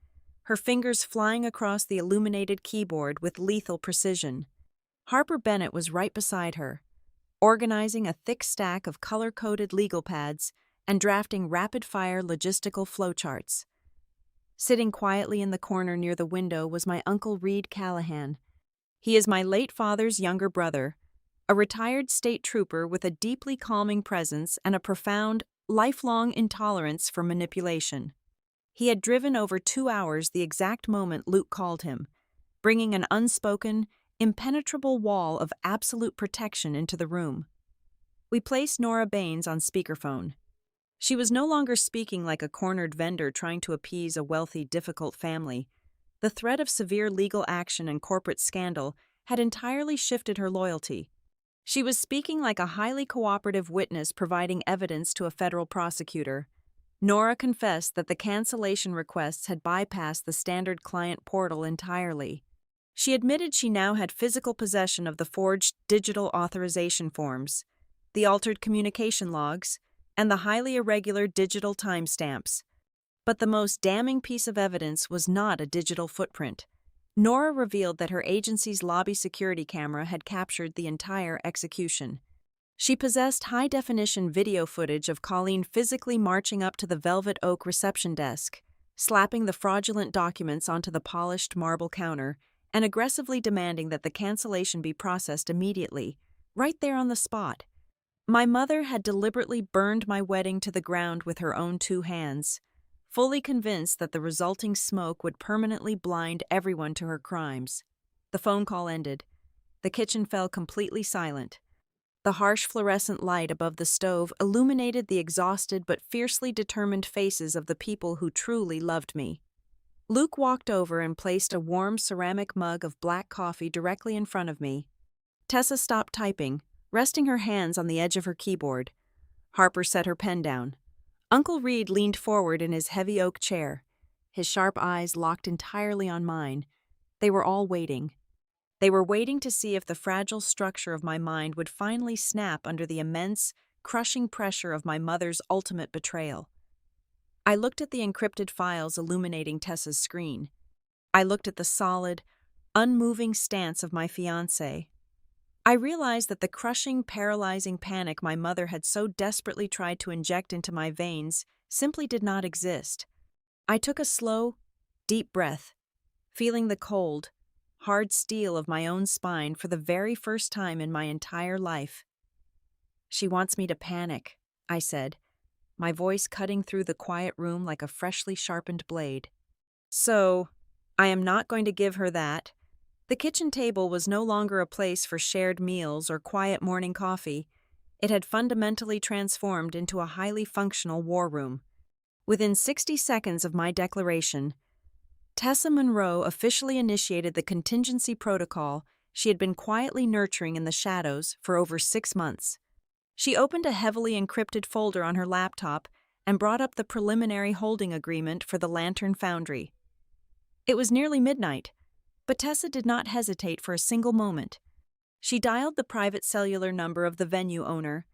her fingers flying across the illuminated keyboard with lethal precision. Harper Bennett was right beside her, organizing a thick stack of color-coded legal pads and drafting rapid-fire logistical flowcharts. Sitting quietly in the corner near the window was my Uncle Reed Callahan. He is my late father's younger brother, a retired state trooper with a deeply calming presence and a profound, lifelong intolerance for manipulation. He had driven over 2 hours the exact moment Luke called him, bringing an unspoken, impenetrable wall of absolute protection into the room. We placed Nora Baines on speakerphone. She was no longer speaking like a cornered vendor trying to appease a wealthy, difficult family. The threat of severe legal action and corporate scandal had entirely shifted her loyalty. She was speaking like a highly cooperative witness providing evidence to a federal prosecutor. Nora confessed that the cancellation requests had bypassed the standard client portal entirely. She admitted she now had physical possession of the forged digital authorization forms, the altered communication logs, and the highly irregular digital timestamps. But the most damning piece of evidence was not a digital footprint. Nora revealed that her agency's lobby security camera had captured the entire execution. She possessed high-definition video footage of Colleen physically marching up to the velvet oak reception desk, slapping the fraudulent documents onto the polished marble counter, and aggressively demanding that the cancellation be processed immediately, right there on the spot. My mother had deliberately burned my wedding to the ground with her own 2 hands, fully convinced that the resulting smoke would permanently blind everyone to her crimes. The phone call ended. The kitchen fell completely silent. The harsh fluorescent light above the stove illuminated the exhausted but fiercely determined faces of the people who truly loved me. Luke walked over and placed a warm ceramic mug of black coffee directly in front of me. Tessa stopped typing, resting her hands on the edge of her keyboard. Harper set her pen down. Uncle Reed leaned forward in his heavy oak chair, his sharp eyes locked entirely on mine. They were all waiting. They were waiting to see if the fragile structure of my mind would finally snap under the immense, crushing pressure of my mother's ultimate betrayal. I looked at the encrypted files illuminating Tessa's screen. I looked at the solid, unmoving stance of my fiancé. I realized that the crushing, paralyzing panic my mother had so desperately tried to inject into my veins simply did not exist. I took a slow, deep breath, feeling the cold, hard steel of my own spine for the very first time in my entire life. "She wants me to panic," I said, my voice cutting through the quiet room like a freshly sharpened blade. "So, I am not going to give her that." The kitchen table was no longer a place for shared meals or quiet morning coffee. It had fundamentally transformed into a highly functional war room. Within 60 seconds of my declaration, Tessa Monroe officially initiated the contingency protocol she had been quietly nurturing in the shadows for over 6 months. She opened a heavily encrypted folder on her laptop and brought up the preliminary holding agreement for the Lantern Foundry. It was nearly midnight, but Tessa did not hesitate for a single moment. She dialed the private cellular number of the venue owner,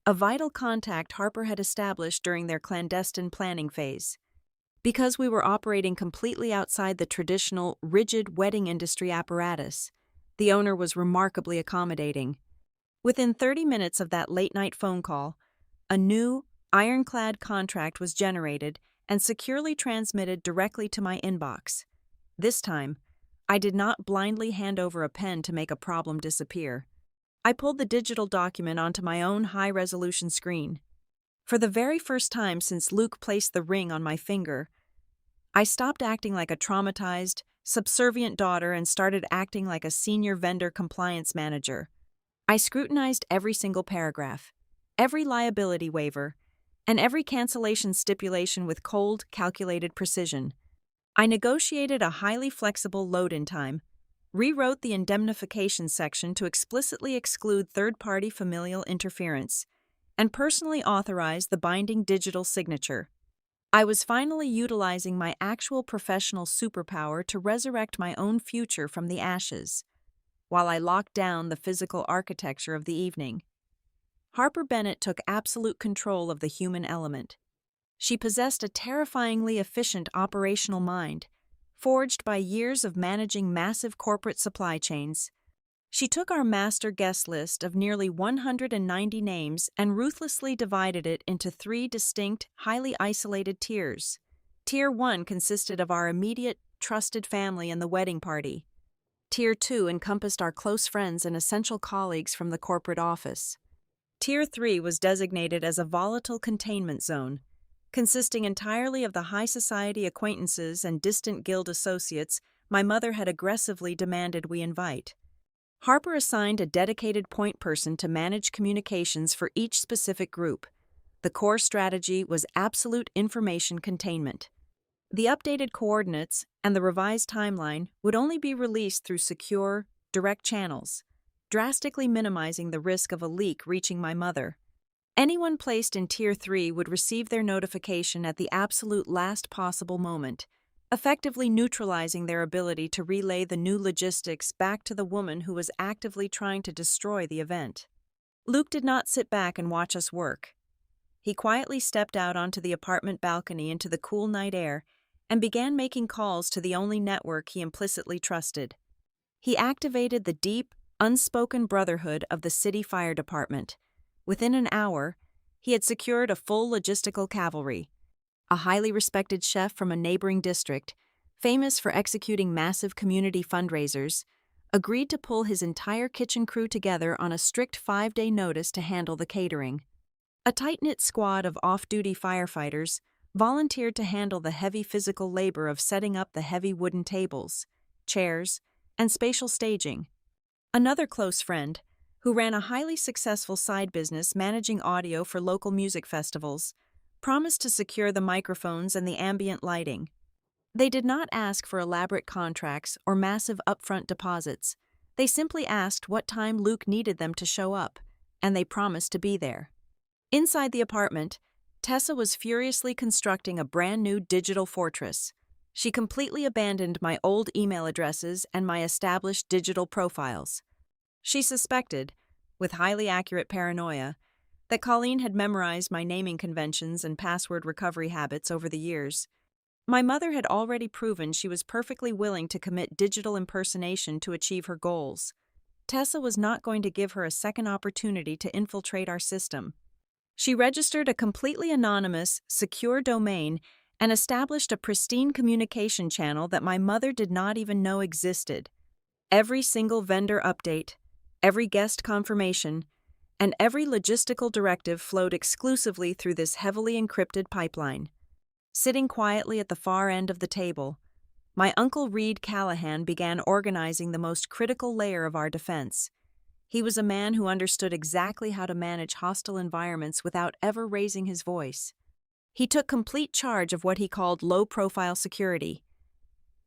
a vital contact Harper had established during their clandestine planning phase. Because we were operating completely outside the traditional, rigid wedding industry apparatus, the owner was remarkably accommodating. Within 30 minutes of that late-night phone call, a new, ironclad contract was generated and securely transmitted directly to my inbox. This time, I did not blindly hand over a pen to make a problem disappear. I pulled the digital document onto my own high-resolution screen. For the very first time since Luke placed the ring on my finger, I stopped acting like a traumatized, subservient daughter and started acting like a senior vendor compliance manager. I scrutinized every single paragraph, every liability waiver, and every cancellation stipulation with cold, calculated precision. I negotiated a highly flexible load-in time, rewrote the indemnification section to explicitly exclude third-party familial interference, and personally authorized the binding digital signature. I was finally utilizing my actual professional superpower to resurrect my own future from the ashes, while I locked down the physical architecture of the evening. Harper Bennett took absolute control of the human element. She possessed a terrifyingly efficient operational mind, forged by years of managing massive corporate supply chains. She took our master guest list of nearly 190 names and ruthlessly divided it into 3 distinct, highly isolated tiers. Tier 1 consisted of our immediate, trusted family and the wedding party. Tier 2 encompassed our close friends and essential colleagues from the corporate office. Tier 3 was designated as a volatile containment zone, consisting entirely of the high society acquaintances and distant guild associates my mother had aggressively demanded we invite. Harper assigned a dedicated point person to manage communications for each specific group. The core strategy was absolute information containment. The updated coordinates and the revised timeline would only be released through secure, direct channels, drastically minimizing the risk of a leak reaching my mother. Anyone placed in Tier 3 would receive their notification at the absolute last possible moment, effectively neutralizing their ability to relay the new logistics back to the woman who was actively trying to destroy the event. Luke did not sit back and watch us work. He quietly stepped out onto the apartment balcony into the cool night air and began making calls to the only network he implicitly trusted. He activated the deep, unspoken brotherhood of the city fire department. Within an hour, he had secured a full logistical cavalry. A highly respected chef from a neighboring district, famous for executing massive community fundraisers, agreed to pull his entire kitchen crew together on a strict 5-day notice to handle the catering. A tight-knit squad of off-duty firefighters, volunteered to handle the heavy physical labor of setting up the heavy wooden tables, chairs, and spatial staging. Another close friend, who ran a highly successful side business managing audio for local music festivals, promised to secure the microphones and the ambient lighting. They did not ask for elaborate contracts or massive upfront deposits. They simply asked what time Luke needed them to show up, and they promised to be there. Inside the apartment, Tessa was furiously constructing a brand new digital fortress. She completely abandoned my old email addresses and my established digital profiles. She suspected, with highly accurate paranoia, that Colleen had memorized my naming conventions and password recovery habits over the years. My mother had already proven she was perfectly willing to commit digital impersonation to achieve her goals. Tessa was not going to give her a second opportunity to infiltrate our system. She registered a completely anonymous, secure domain and established a pristine communication channel that my mother did not even know existed. Every single vendor update, every guest confirmation, and every logistical directive flowed exclusively through this heavily encrypted pipeline. Sitting quietly at the far end of the table, my Uncle Reed Callahan began organizing the most critical layer of our defense. He was a man who understood exactly how to manage hostile environments without ever raising his voice. He took complete charge of what he called low-profile security.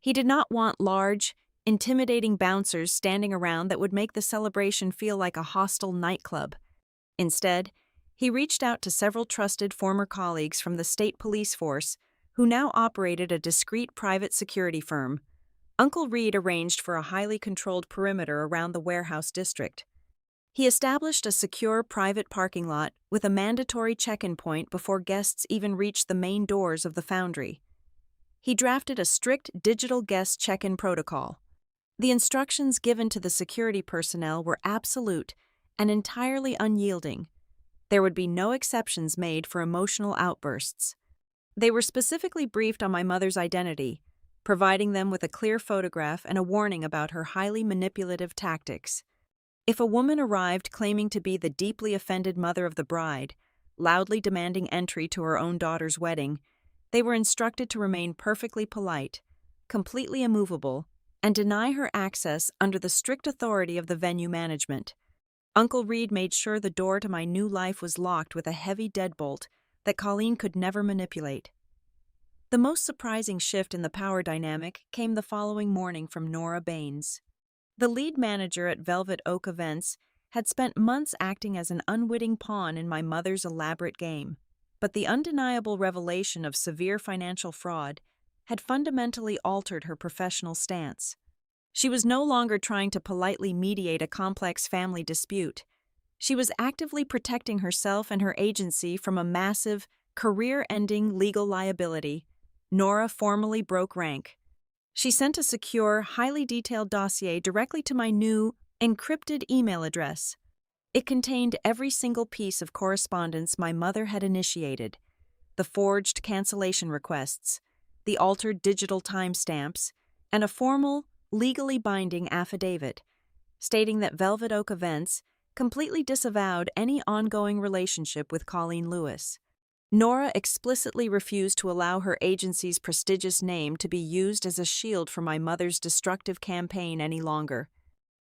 He did not want large, intimidating bouncers standing around that would make the celebration feel like a hostile nightclub. Instead, he reached out to several trusted former colleagues from the state police force who now operated a discreet private security firm. Uncle Reed arranged for a highly controlled perimeter around the warehouse district. He established a secure private parking lot with a mandatory check-in point before guests even reached the main doors of the foundry. He drafted a strict digital guest check-in protocol. The instructions given to the security personnel were absolute and entirely unyielding. There would be no exceptions made for emotional outbursts. They were specifically briefed on my mother's identity, providing them with a clear photograph and a warning about her highly manipulative tactics. If a woman arrived claiming to be the deeply offended mother of the bride, loudly demanding entry to her own daughter's wedding, they were instructed to remain perfectly polite, completely immovable, and deny her access under the strict authority of the venue management. Uncle Reed made sure the door to my new life was locked with a heavy deadbolt that Colleen could never manipulate. The most surprising shift in the power dynamic came the following morning from Nora Baines. The lead manager at Velvet Oak Events had spent months acting as an unwitting pawn in my mother's elaborate game, but the undeniable revelation of severe financial fraud had fundamentally altered her professional stance. She was no longer trying to politely mediate a complex family dispute. She was actively protecting herself and her agency from a massive, career-ending legal liability. Nora formally broke rank. She sent a secure, highly detailed dossier directly to my new, encrypted email address. It contained every single piece of correspondence my mother had initiated: the forged cancellation requests, the altered digital timestamps, and a formal, legally binding affidavit stating that Velvet Oak Events completely disavowed any ongoing relationship with Colleen Lewis. Nora explicitly refused to allow her agency's prestigious name to be used as a shield for my mother's destructive campaign any longer.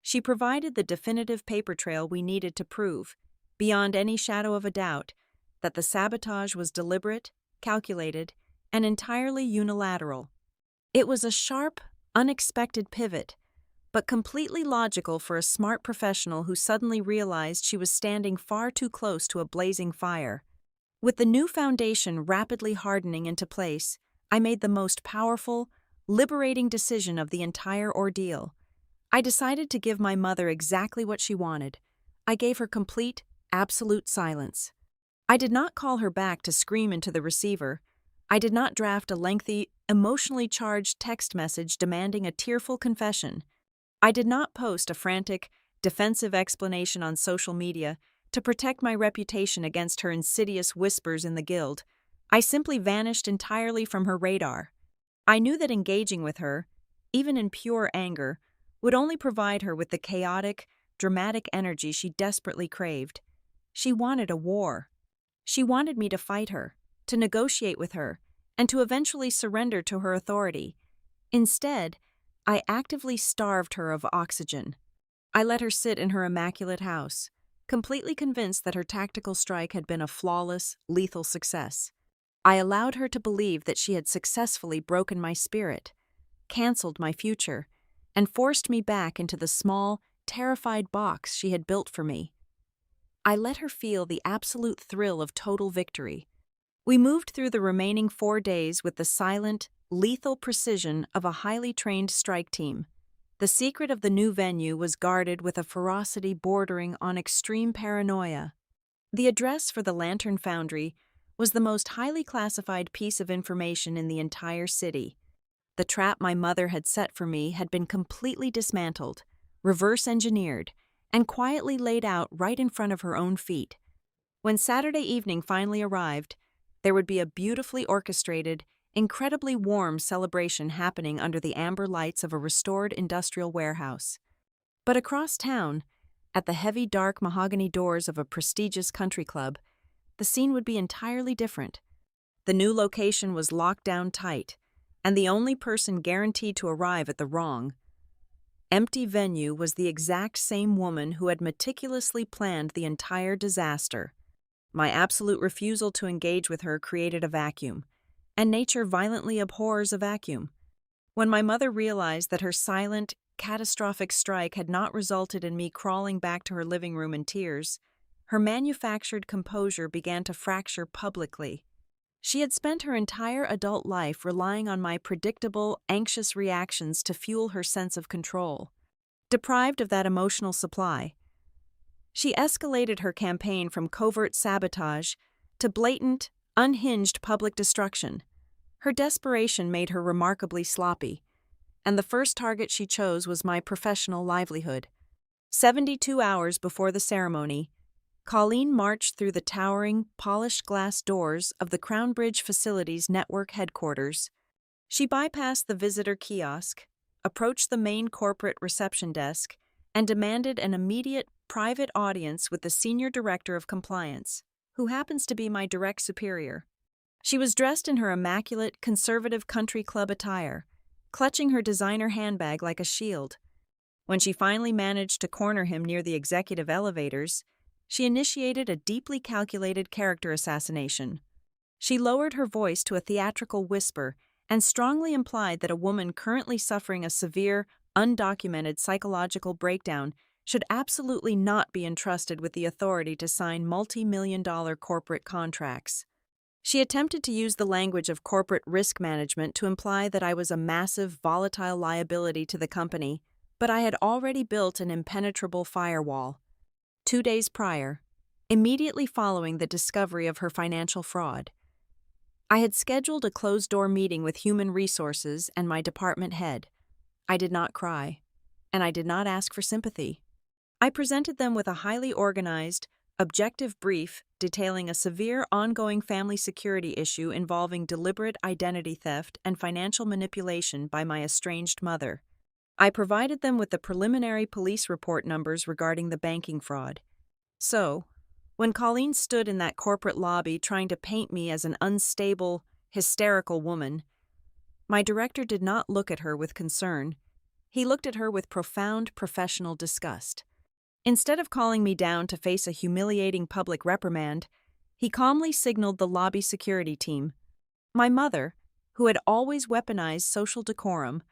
She provided the definitive paper trail we needed to prove, beyond any shadow of a doubt, that the sabotage was deliberate, calculated, and entirely unilateral. It was a sharp, unexpected pivot, but completely logical for a smart professional who suddenly realized she was standing far too close to a blazing fire. With the new foundation rapidly hardening into place, I made the most powerful, liberating decision of the entire ordeal. I decided to give my mother exactly what she wanted. I gave her complete, absolute silence. I did not call her back to scream into the receiver. I did not draft a lengthy, emotionally charged text message demanding a tearful confession. I did not post a frantic, defensive explanation on social media to protect my reputation against her insidious whispers in the guild. I simply vanished entirely from her radar. I knew that engaging with her, even in pure anger, would only provide her with the chaotic, dramatic energy she desperately craved. She wanted a war. She wanted me to fight her, to negotiate with her, and to eventually surrender to her authority. Instead, I actively starved her of oxygen. I let her sit in her immaculate house, completely convinced that her tactical strike had been a flawless, lethal success. I allowed her to believe that she had successfully broken my spirit, canceled my future, and forced me back into the small, terrified box she had built for me. I let her feel the absolute thrill of total victory. We moved through the remaining 4 days with the silent, lethal precision of a highly trained strike team. The secret of the new venue was guarded with a ferocity bordering on extreme paranoia. The address for the Lantern Foundry was the most highly classified piece of information in the entire city. The trap my mother had set for me had been completely dismantled, reverse-engineered, and quietly laid out right in front of her own feet. When Saturday evening finally arrived, there would be a beautifully orchestrated, incredibly warm celebration happening under the amber lights of a restored industrial warehouse. But across town, at the heavy dark mahogany doors of a prestigious country club, the scene would be entirely different. The new location was locked down tight, and the only person guaranteed to arrive at the wrong, empty venue was the exact same woman who had meticulously planned the entire disaster. My absolute refusal to engage with her created a vacuum, and nature violently abhors a vacuum. When my mother realized that her silent, catastrophic strike had not resulted in me crawling back to her living room in tears, her manufactured composure began to fracture publicly. She had spent her entire adult life relying on my predictable, anxious reactions to fuel her sense of control. Deprived of that emotional supply, she escalated her campaign from covert sabotage to blatant, unhinged public destruction. Her desperation made her remarkably sloppy, and the first target she chose was my professional livelihood. 72 hours before the ceremony, Colleen marched through the towering, polished glass doors of the Crown Bridge Facilities Network headquarters. She bypassed the visitor kiosk, approached the main corporate reception desk, and demanded an immediate, private audience with the Senior Director of Compliance, who happens to be my direct superior. She was dressed in her immaculate, conservative country club attire, clutching her designer handbag like a shield. When she finally managed to corner him near the executive elevators, she initiated a deeply calculated character assassination. She lowered her voice to a theatrical whisper and strongly implied that a woman currently suffering a severe, undocumented psychological breakdown should absolutely not be entrusted with the authority to sign multi-million-dollar corporate contracts. She attempted to use the language of corporate risk management to imply that I was a massive, volatile liability to the company, but I had already built an impenetrable firewall. 2 days prior, immediately following the discovery of her financial fraud, I had scheduled a closed-door meeting with human resources and my department head. I did not cry, and I did not ask for sympathy. I presented them with a highly organized, objective brief detailing a severe ongoing family security issue involving deliberate identity theft and financial manipulation by my estranged mother. I provided them with the preliminary police report numbers regarding the banking fraud. So, when Colleen stood in that corporate lobby trying to paint me as an unstable, hysterical woman, my director did not look at her with concern. He looked at her with profound professional disgust. Instead of calling me down to face a humiliating public reprimand, he calmly signaled the lobby security team. My mother, who had always weaponized social decorum,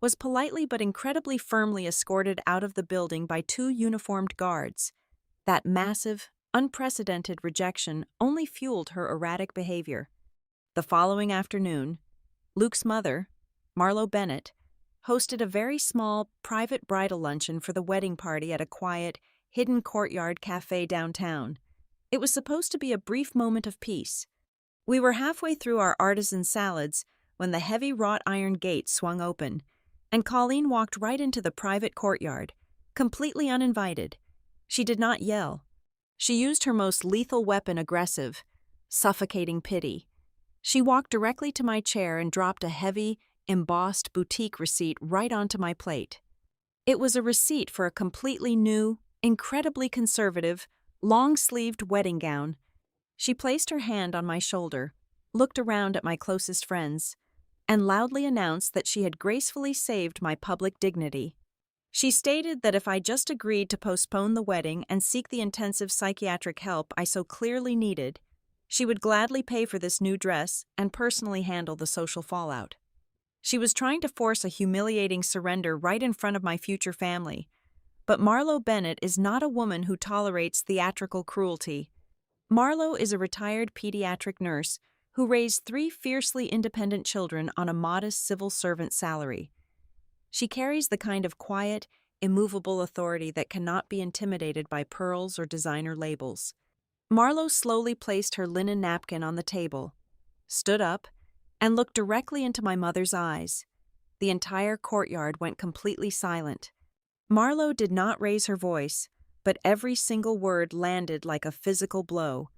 was politely but incredibly firmly escorted out of the building by 2 uniformed guards. That massive, unprecedented rejection only fueled her erratic behavior. The following afternoon, Luke's mother, Marlo Bennett, hosted a very small, private bridal luncheon for the wedding party at a quiet, hidden courtyard cafe downtown. It was supposed to be a brief moment of peace. We were halfway through our artisan salads when the heavy wrought iron gate swung open, and Colleen walked right into the private courtyard, completely uninvited. She did not yell. She used her most lethal weapon, aggressive, suffocating pity. She walked directly to my chair and dropped a heavy, embossed boutique receipt right onto my plate. It was a receipt for a completely new, incredibly conservative, long-sleeved wedding gown. She placed her hand on my shoulder, looked around at my closest friends, and loudly announced that she had gracefully saved my public dignity. She stated that if I just agreed to postpone the wedding and seek the intensive psychiatric help I so clearly needed, she would gladly pay for this new dress and personally handle the social fallout. She was trying to force a humiliating surrender right in front of my future family, but Marlo Bennett is not a woman who tolerates theatrical cruelty. Marlo is a retired pediatric nurse who raised 3 fiercely independent children on a modest civil servant salary. She carries the kind of quiet, immovable authority that cannot be intimidated by pearls or designer labels. Marlo slowly placed her linen napkin on the table, stood up, and looked directly into my mother's eyes. The entire courtyard went completely silent. Marlo did not raise her voice, but every single word landed like a physical blow.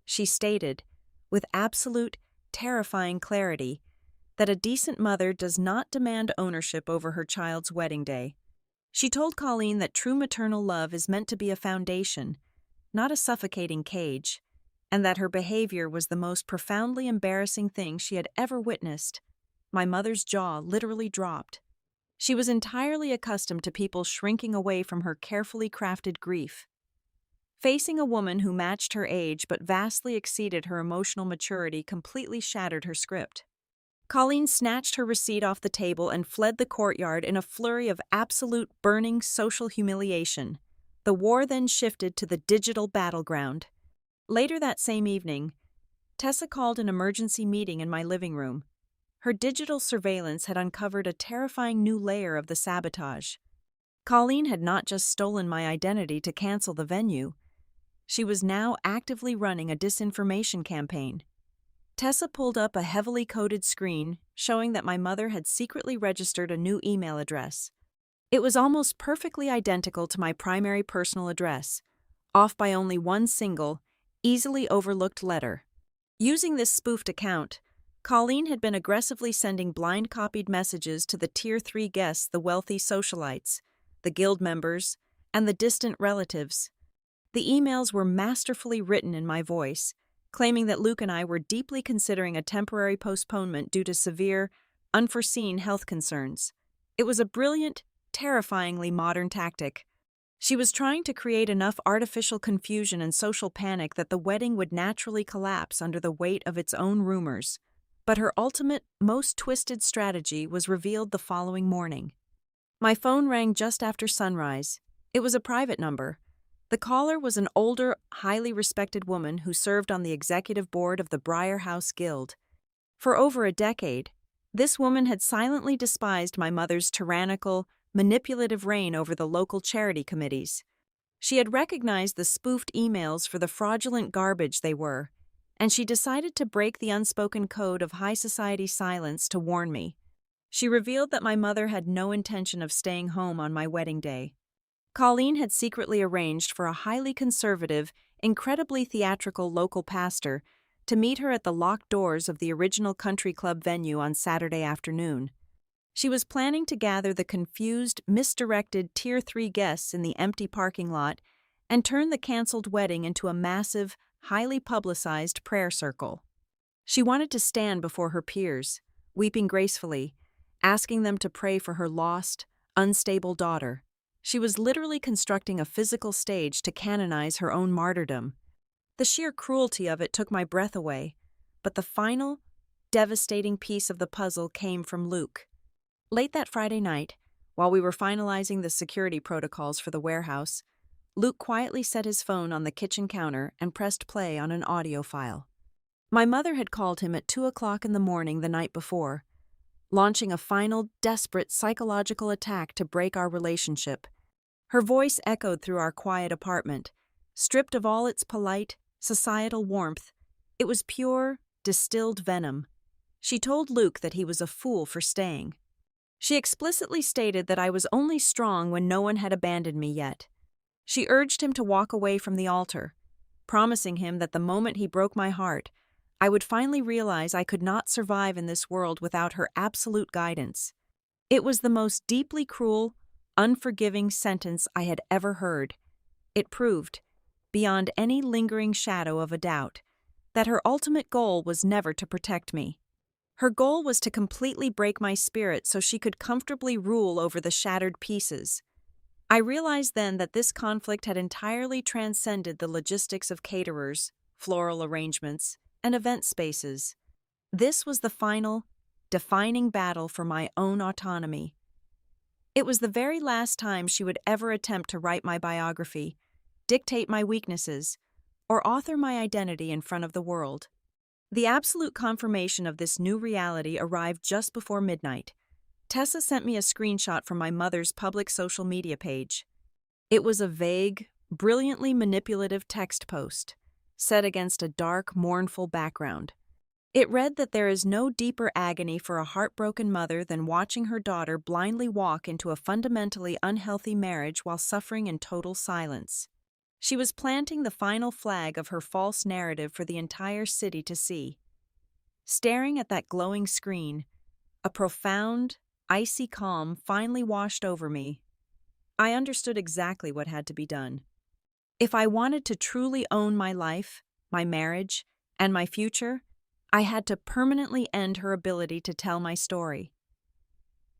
She stated, with absolute, terrifying clarity, that a decent mother does not demand ownership over her child's wedding day. She told Colleen that true maternal love is meant to be a foundation, not a suffocating cage, and that her behavior was the most profoundly embarrassing thing she had ever witnessed. My mother's jaw literally dropped. She was entirely accustomed to people shrinking away from her carefully crafted grief. Facing a woman who matched her age but vastly exceeded her emotional maturity completely shattered her script. Colleen snatched her receipt off the table and fled the courtyard in a flurry of absolute burning social humiliation. The war then shifted to the digital battleground. Later that same evening, Tessa called an emergency meeting in my living room. Her digital surveillance had uncovered a terrifying new layer of the sabotage. Colleen had not just stolen my identity to cancel the venue. She was now actively running a disinformation campaign. Tessa pulled up a heavily coded screen showing that my mother had secretly registered a new email address. It was almost perfectly identical to my primary personal address, off by only one single, easily overlooked letter. Using this spoofed account, Colleen had been aggressively sending blind-copied messages to the Tier 3 guests, the wealthy socialites, the guild members, and the distant relatives. The emails were masterfully written in my voice, claiming that Luke and I were deeply considering a temporary postponement due to severe, unforeseen health concerns. It was a brilliant, terrifyingly modern tactic. She was trying to create enough artificial confusion and social panic that the wedding would naturally collapse under the weight of its own rumors. But her ultimate, most twisted strategy was revealed the following morning. My phone rang just after sunrise. It was a private number. The caller was an older, highly respected woman who served on the executive board of the Briar House Guild. For over a decade, this woman had silently despised my mother's tyrannical, manipulative reign over the local charity committees. She had recognized the spoofed emails for the fraudulent garbage they were, and she decided to break the unspoken code of high society silence to warn me. She revealed that my mother had no intention of staying home on my wedding day. Colleen had secretly arranged for a highly conservative, incredibly theatrical local pastor to meet her at the locked doors of the original country club venue on Saturday afternoon. She was planning to gather the confused, misdirected Tier 3 guests in the empty parking lot and turn the canceled wedding into a massive, highly publicized prayer circle. She wanted to stand before her peers, weeping gracefully, asking them to pray for her lost, unstable daughter. She was literally constructing a physical stage to canonize her own martyrdom. The sheer cruelty of it took my breath away, but the final, devastating piece of the puzzle came from Luke. Late that Friday night, while we were finalizing the security protocols for the warehouse, Luke quietly set his phone on the kitchen counter and pressed play on an audio file. My mother had called him at 2 o'clock in the morning the night before, launching a final, desperate psychological attack to break our relationship. Her voice echoed through our quiet apartment, stripped of all its polite, societal warmth. It was pure, distilled venom. She told Luke that he was a fool for staying. She explicitly stated that I was only strong when no one had abandoned me yet. She urged him to walk away from the altar, promising him that the moment he broke my heart, I would finally realize I could not survive in this world without her absolute guidance. It was the most deeply cruel, unforgiving sentence I had ever heard. It proved, beyond any lingering shadow of a doubt, that her ultimate goal was never to protect me. Her goal was to completely break my spirit so she could comfortably rule over the shattered pieces. I realized then that this conflict had entirely transcended the logistics of caterers, floral arrangements, and event spaces. This was the final, defining battle for my own autonomy. It was the very last time she would ever attempt to write my biography, dictate my weaknesses, or author my identity in front of the world. The absolute confirmation of this new reality arrived just before midnight. Tessa sent me a screenshot from my mother's public social media page. It was a vague, brilliantly manipulative text post, set against a dark, mournful background. It read that there is no deeper agony for a heartbroken mother than watching her daughter blindly walk into a fundamentally unhealthy marriage while suffering in total silence. She was planting the final flag of her false narrative for the entire city to see. Staring at that glowing screen, a profound, icy calm finally washed over me. I understood exactly what had to be done. If I wanted to truly own my life, my marriage, and my future, I had to permanently end her ability to tell my story.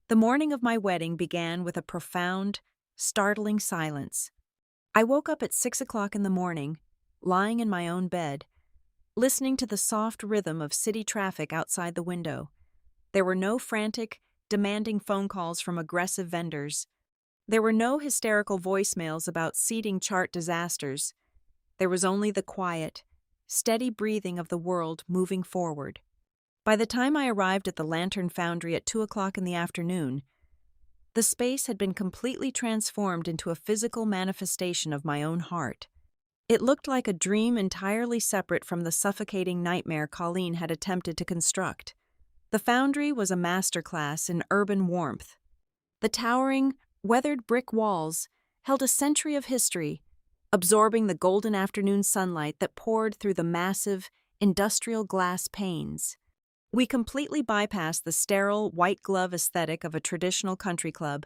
The morning of my wedding began with a profound, startling silence. I woke up at 6 o'clock in the morning, lying in my own bed, listening to the soft rhythm of city traffic outside the window. There were no frantic, demanding phone calls from aggressive vendors. There were no hysterical voicemails about seating chart disasters. There was only the quiet, steady breathing of the world moving forward. By the time I arrived at the Lantern Foundry at 2 o'clock in the afternoon, the space had been completely transformed into a physical manifestation of my own heart. It looked like a dream entirely separate from the suffocating nightmare Colleen had attempted to construct. The foundry was a masterclass in urban warmth. The towering, weathered brick walls held a century of history, absorbing the golden afternoon sunlight that poured through the massive, industrial glass panes. We completely bypassed the sterile, white-glove aesthetic of a traditional country club.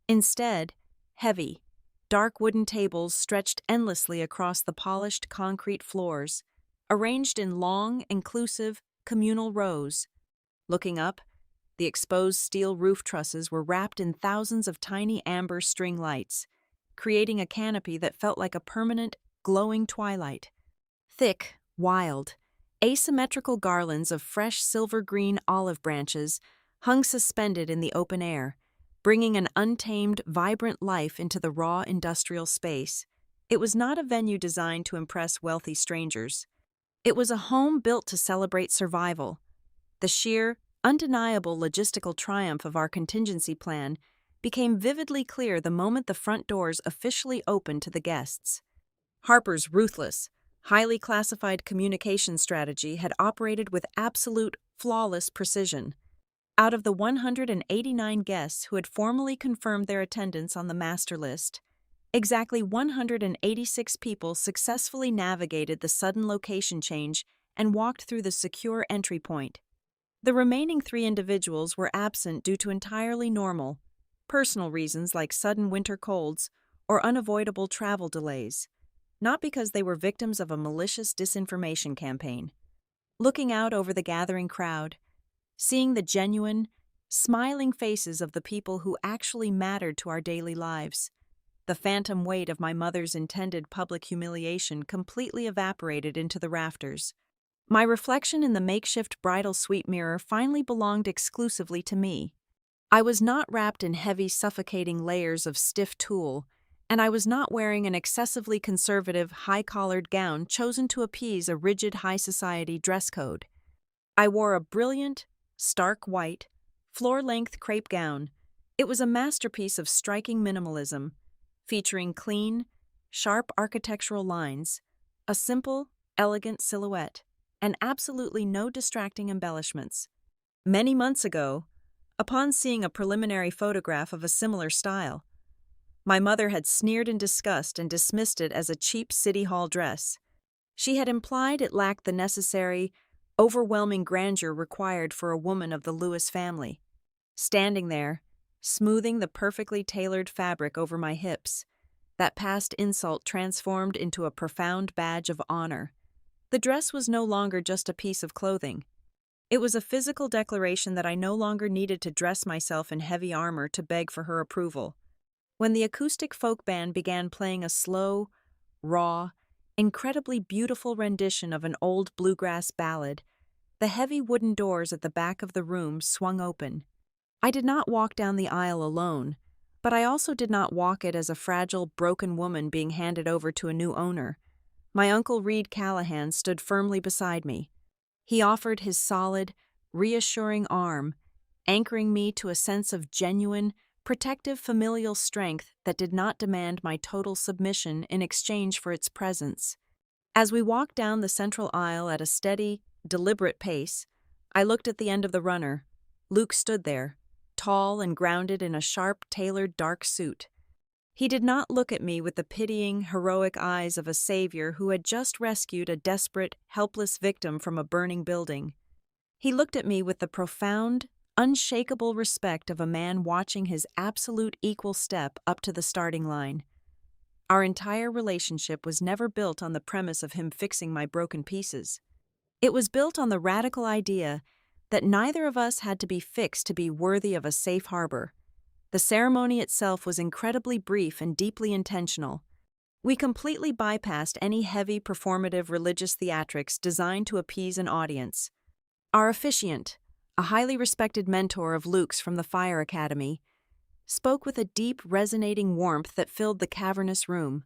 Instead, heavy, dark wooden tables stretched endlessly across the polished concrete floors, arranged in long, inclusive, communal rows. Looking up, the exposed steel roof trusses were wrapped in thousands of tiny amber string lights, creating a canopy that felt like a permanent, glowing twilight. Thick, wild, asymmetrical garlands of fresh silver-green olive branches hung suspended in the open air, bringing an untamed, vibrant life into the raw industrial space. It was not a venue designed to impress wealthy strangers. It was a home built to celebrate survival. The sheer, undeniable logistical triumph of our contingency plan became vividly clear the moment the front doors officially opened to the guests. Harper's ruthless, highly classified communication strategy had operated with absolute, flawless precision. Out of the 189 guests who had formally confirmed their attendance on the master list, exactly 186 people successfully navigated the sudden location change and walked through the secure entry point. The remaining 3 individuals were absent due to entirely normal, personal reasons like sudden winter colds or unavoidable travel delays, not because they were victims of a malicious disinformation campaign. Looking out over the gathering crowd, seeing the genuine, smiling faces of the people who actually mattered to our daily lives, the phantom weight of my mother's intended public humiliation completely evaporated into the rafters. My reflection in the makeshift bridal suite mirror finally belonged exclusively to me. I was not wrapped in heavy, suffocating layers of stiff tulle, and I was not wearing an excessively conservative, high-collared gown chosen to appease a rigid high society dress code. I wore a brilliant, stark white, floor-length crepe gown. It was a masterpiece of striking minimalism, featuring clean, sharp architectural lines, a simple, elegant silhouette, and absolutely no distracting embellishments. Many months ago, upon seeing a preliminary photograph of a similar style, my mother had sneered in disgust and dismissed it as a cheap city hall dress. She had implied it lacked the necessary, overwhelming grandeur required for a woman of the Lewis family. Standing there, smoothing the perfectly tailored fabric over my hips, that past insult transformed into a profound badge of honor. The dress was no longer just a piece of clothing. It was a physical declaration that I no longer needed to dress myself in heavy armor to beg for her approval. When the acoustic folk band began playing a slow, raw, incredibly beautiful rendition of an old bluegrass ballad, the heavy wooden doors at the back of the room swung open. I did not walk down the aisle alone, but I also did not walk it as a fragile, broken woman being handed over to a new owner. My Uncle Reed Callahan stood firmly beside me. He offered his solid, reassuring arm, anchoring me to a sense of genuine, protective familial strength that did not demand my total submission in exchange for its presence. As we walked down the central aisle at a steady, deliberate pace, I looked at the end of the runner. Luke stood there, tall and grounded in a sharp, tailored dark suit. He did not look at me with the pitying, heroic eyes of a savior who had just rescued a desperate, helpless victim from a burning building. He looked at me with the profound, unshakable respect of a man watching his absolute equal step up to the starting line. Our entire relationship was never built on the premise of him fixing my broken pieces. It was built on the radical idea that neither of us had to be fixed to be worthy of a safe harbor. The ceremony itself was incredibly brief and deeply intentional. We completely bypassed any heavy performative religious theatrics designed to appease an audience. Our officiant, a highly respected mentor of Luke's from the Fire Academy, spoke with a deep, resonating warmth that filled the cavernous room.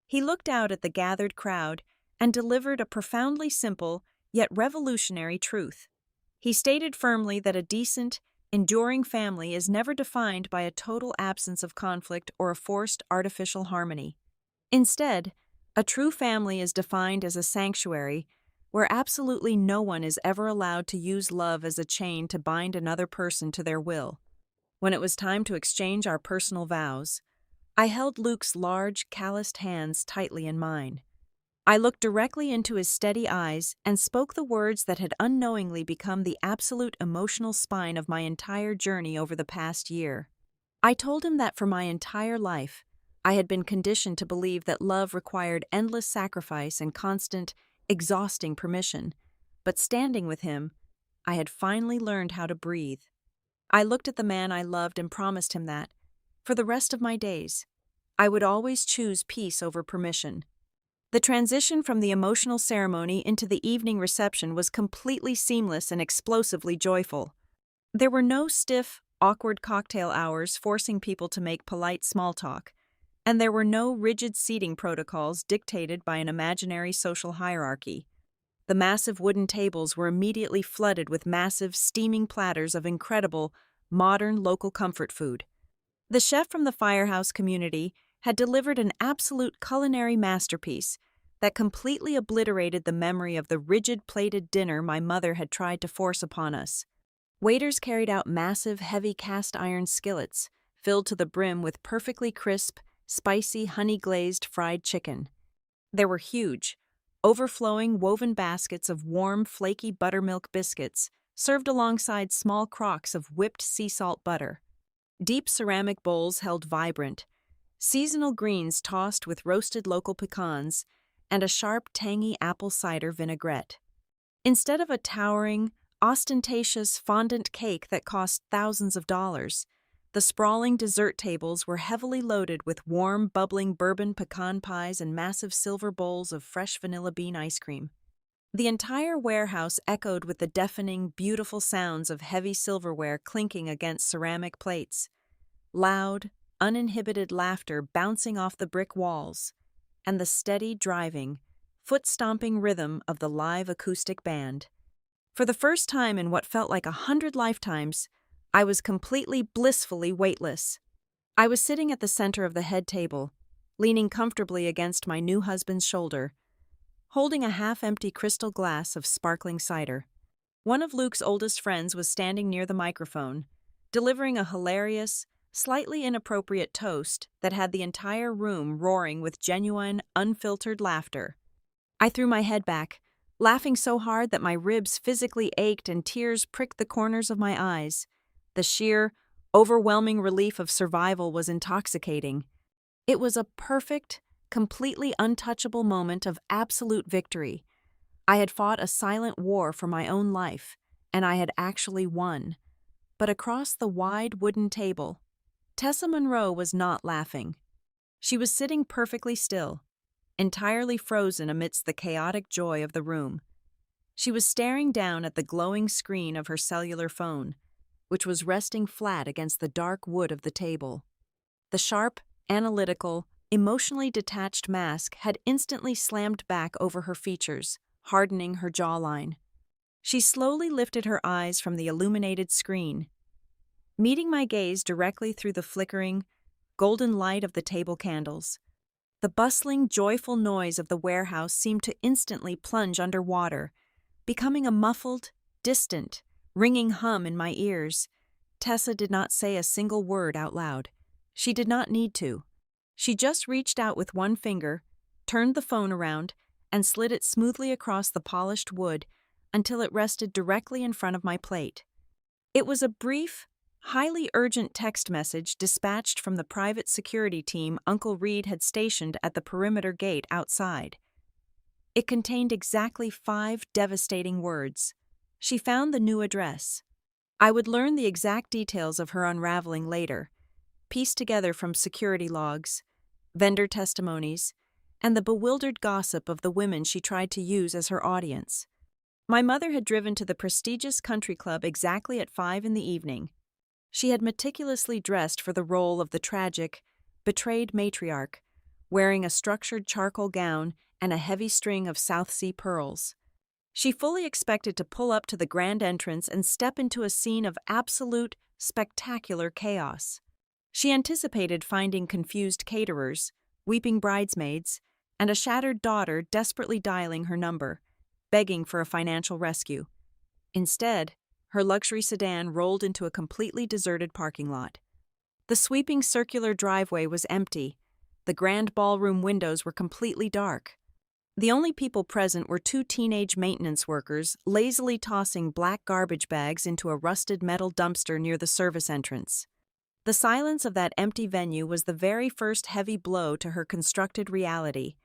He looked out at the gathered crowd and delivered a profoundly simple, yet revolutionary truth. He stated firmly that a decent, enduring family is never defined by a total absence of conflict or a forced artificial harmony. Instead, a true family is defined as a sanctuary where absolutely no one is ever allowed to use love as a chain to bind another person to their will. When it was time to exchange our personal vows, I held Luke's large, calloused hands tightly in mine. I looked directly into his steady eyes and spoke the words that had unknowingly become the absolute emotional spine of my entire journey over the past year. I told him that for my entire life, I had been conditioned to believe that love required endless sacrifice and constant, exhausting permission, but standing with him, I had finally learned how to breathe. I looked at the man I loved and promised him that, for the rest of my days, I would always choose peace over permission. The transition from the emotional ceremony into the evening reception was completely seamless and explosively joyful. There were no stiff, awkward cocktail hours forcing people to make polite small talk, and there were no rigid seating protocols dictated by an imaginary social hierarchy. The massive wooden tables were immediately flooded with massive, steaming platters of incredible, modern local comfort food. The chef from the firehouse community had delivered an absolute culinary masterpiece that completely obliterated the memory of the rigid plated dinner my mother had tried to force upon us. Waiters carried out massive, heavy cast-iron skillets, filled to the brim with perfectly crisp, spicy, honey-glazed fried chicken. There were huge, overflowing woven baskets of warm, flaky buttermilk biscuits, served alongside small crocks of whipped sea salt butter. Deep ceramic bowls held vibrant, seasonal greens tossed with roasted local pecans, and a sharp, tangy apple cider vinaigrette. Instead of a towering, ostentatious fondant cake that cost thousands of dollars, the sprawling dessert tables were heavily loaded with warm, bubbling bourbon pecan pies and massive silver bowls of fresh vanilla bean ice cream. The entire warehouse echoed with the deafening, beautiful sounds of heavy silverware clinking against ceramic plates. Loud, uninhibited laughter bouncing off the brick walls, and the steady, driving, foot-stomping rhythm of the live acoustic band. For the first time in what felt like 100 lifetimes, I was completely, blissfully weightless. I was sitting at the center of the head table, leaning comfortably against my new husband's shoulder, holding a half-empty crystal glass of sparkling cider. One of Luke's oldest friends was standing near the microphone, delivering a hilarious, slightly inappropriate toast that had the entire room roaring with genuine, unfiltered laughter. I threw my head back, laughing so hard that my ribs physically ached and tears pricked the corners of my eyes. The sheer, overwhelming relief of survival was intoxicating. It was a perfect, completely untouchable moment of absolute victory, I had fought a silent war for my own life, and I had actually won. But across the wide wooden table, Tessa Monroe was not laughing. She was sitting perfectly still, entirely frozen amidst the chaotic joy of the room. She was staring down at the glowing screen of her cellular phone, which was resting flat against the dark wood of the table. The sharp, analytical, emotionally detached mask had instantly slammed back over her features, hardening her jawline. She slowly lifted her eyes from the illuminated screen, meeting my gaze directly through the flickering, golden light of the table candles. The bustling, joyful noise of the warehouse seemed to instantly plunge underwater, becoming a muffled, distant, ringing hum in my ears. Tessa did not say a single word out loud. She did not need to. She just reached out with one finger, turned the phone around, and slid it smoothly across the polished wood until it rested directly in front of my plate. It was a brief, highly urgent text message dispatched from the private security team Uncle Reed had stationed at the perimeter gate outside. It contained exactly 5 devastating words. She found the new address. I would learn the exact details of her unraveling later, pieced together from security logs, vendor testimonies, and the bewildered gossip of the women she tried to use as her audience. My mother had driven to the prestigious country club exactly at 5 in the evening. She had meticulously dressed for the role of the tragic, betrayed matriarch, wearing a structured charcoal gown and a heavy string of South Sea pearls. She fully expected to pull up to the grand entrance and step into a scene of absolute, spectacular chaos. She anticipated finding confused caterers, weeping bridesmaids, and a shattered daughter desperately dialing her number, begging for a financial rescue. Instead, her luxury sedan rolled into a completely deserted parking lot. The sweeping circular driveway was empty. The grand ballroom windows were completely dark. The only people present were 2 teenage maintenance workers lazily tossing black garbage bags into a rusted metal dumpster near the service entrance. The silence of that empty venue was the very first heavy blow to her constructed reality.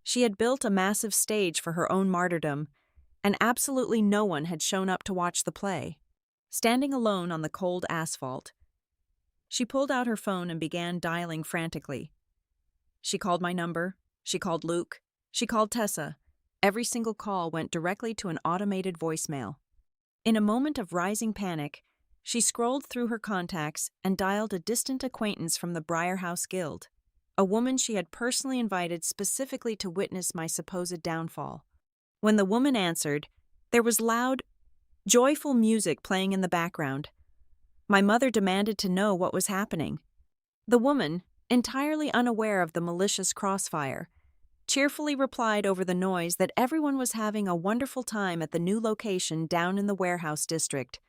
She had built a massive stage for her own martyrdom, and absolutely no one had shown up to watch the play. Standing alone on the cold asphalt, she pulled out her phone and began dialing frantically. She called my number, she called Luke, she called Tessa. Every single call went directly to an automated voicemail. In a moment of rising panic, she scrolled through her contacts and dialed a distant acquaintance from the Briarhouse Guild, a woman she had personally invited specifically to witness my supposed downfall. When the woman answered, there was loud, joyful music playing in the background. My mother demanded to know what was happening. The woman, entirely unaware of the malicious crossfire, cheerfully replied over the noise that everyone was having a wonderful time at the new location down in the warehouse district.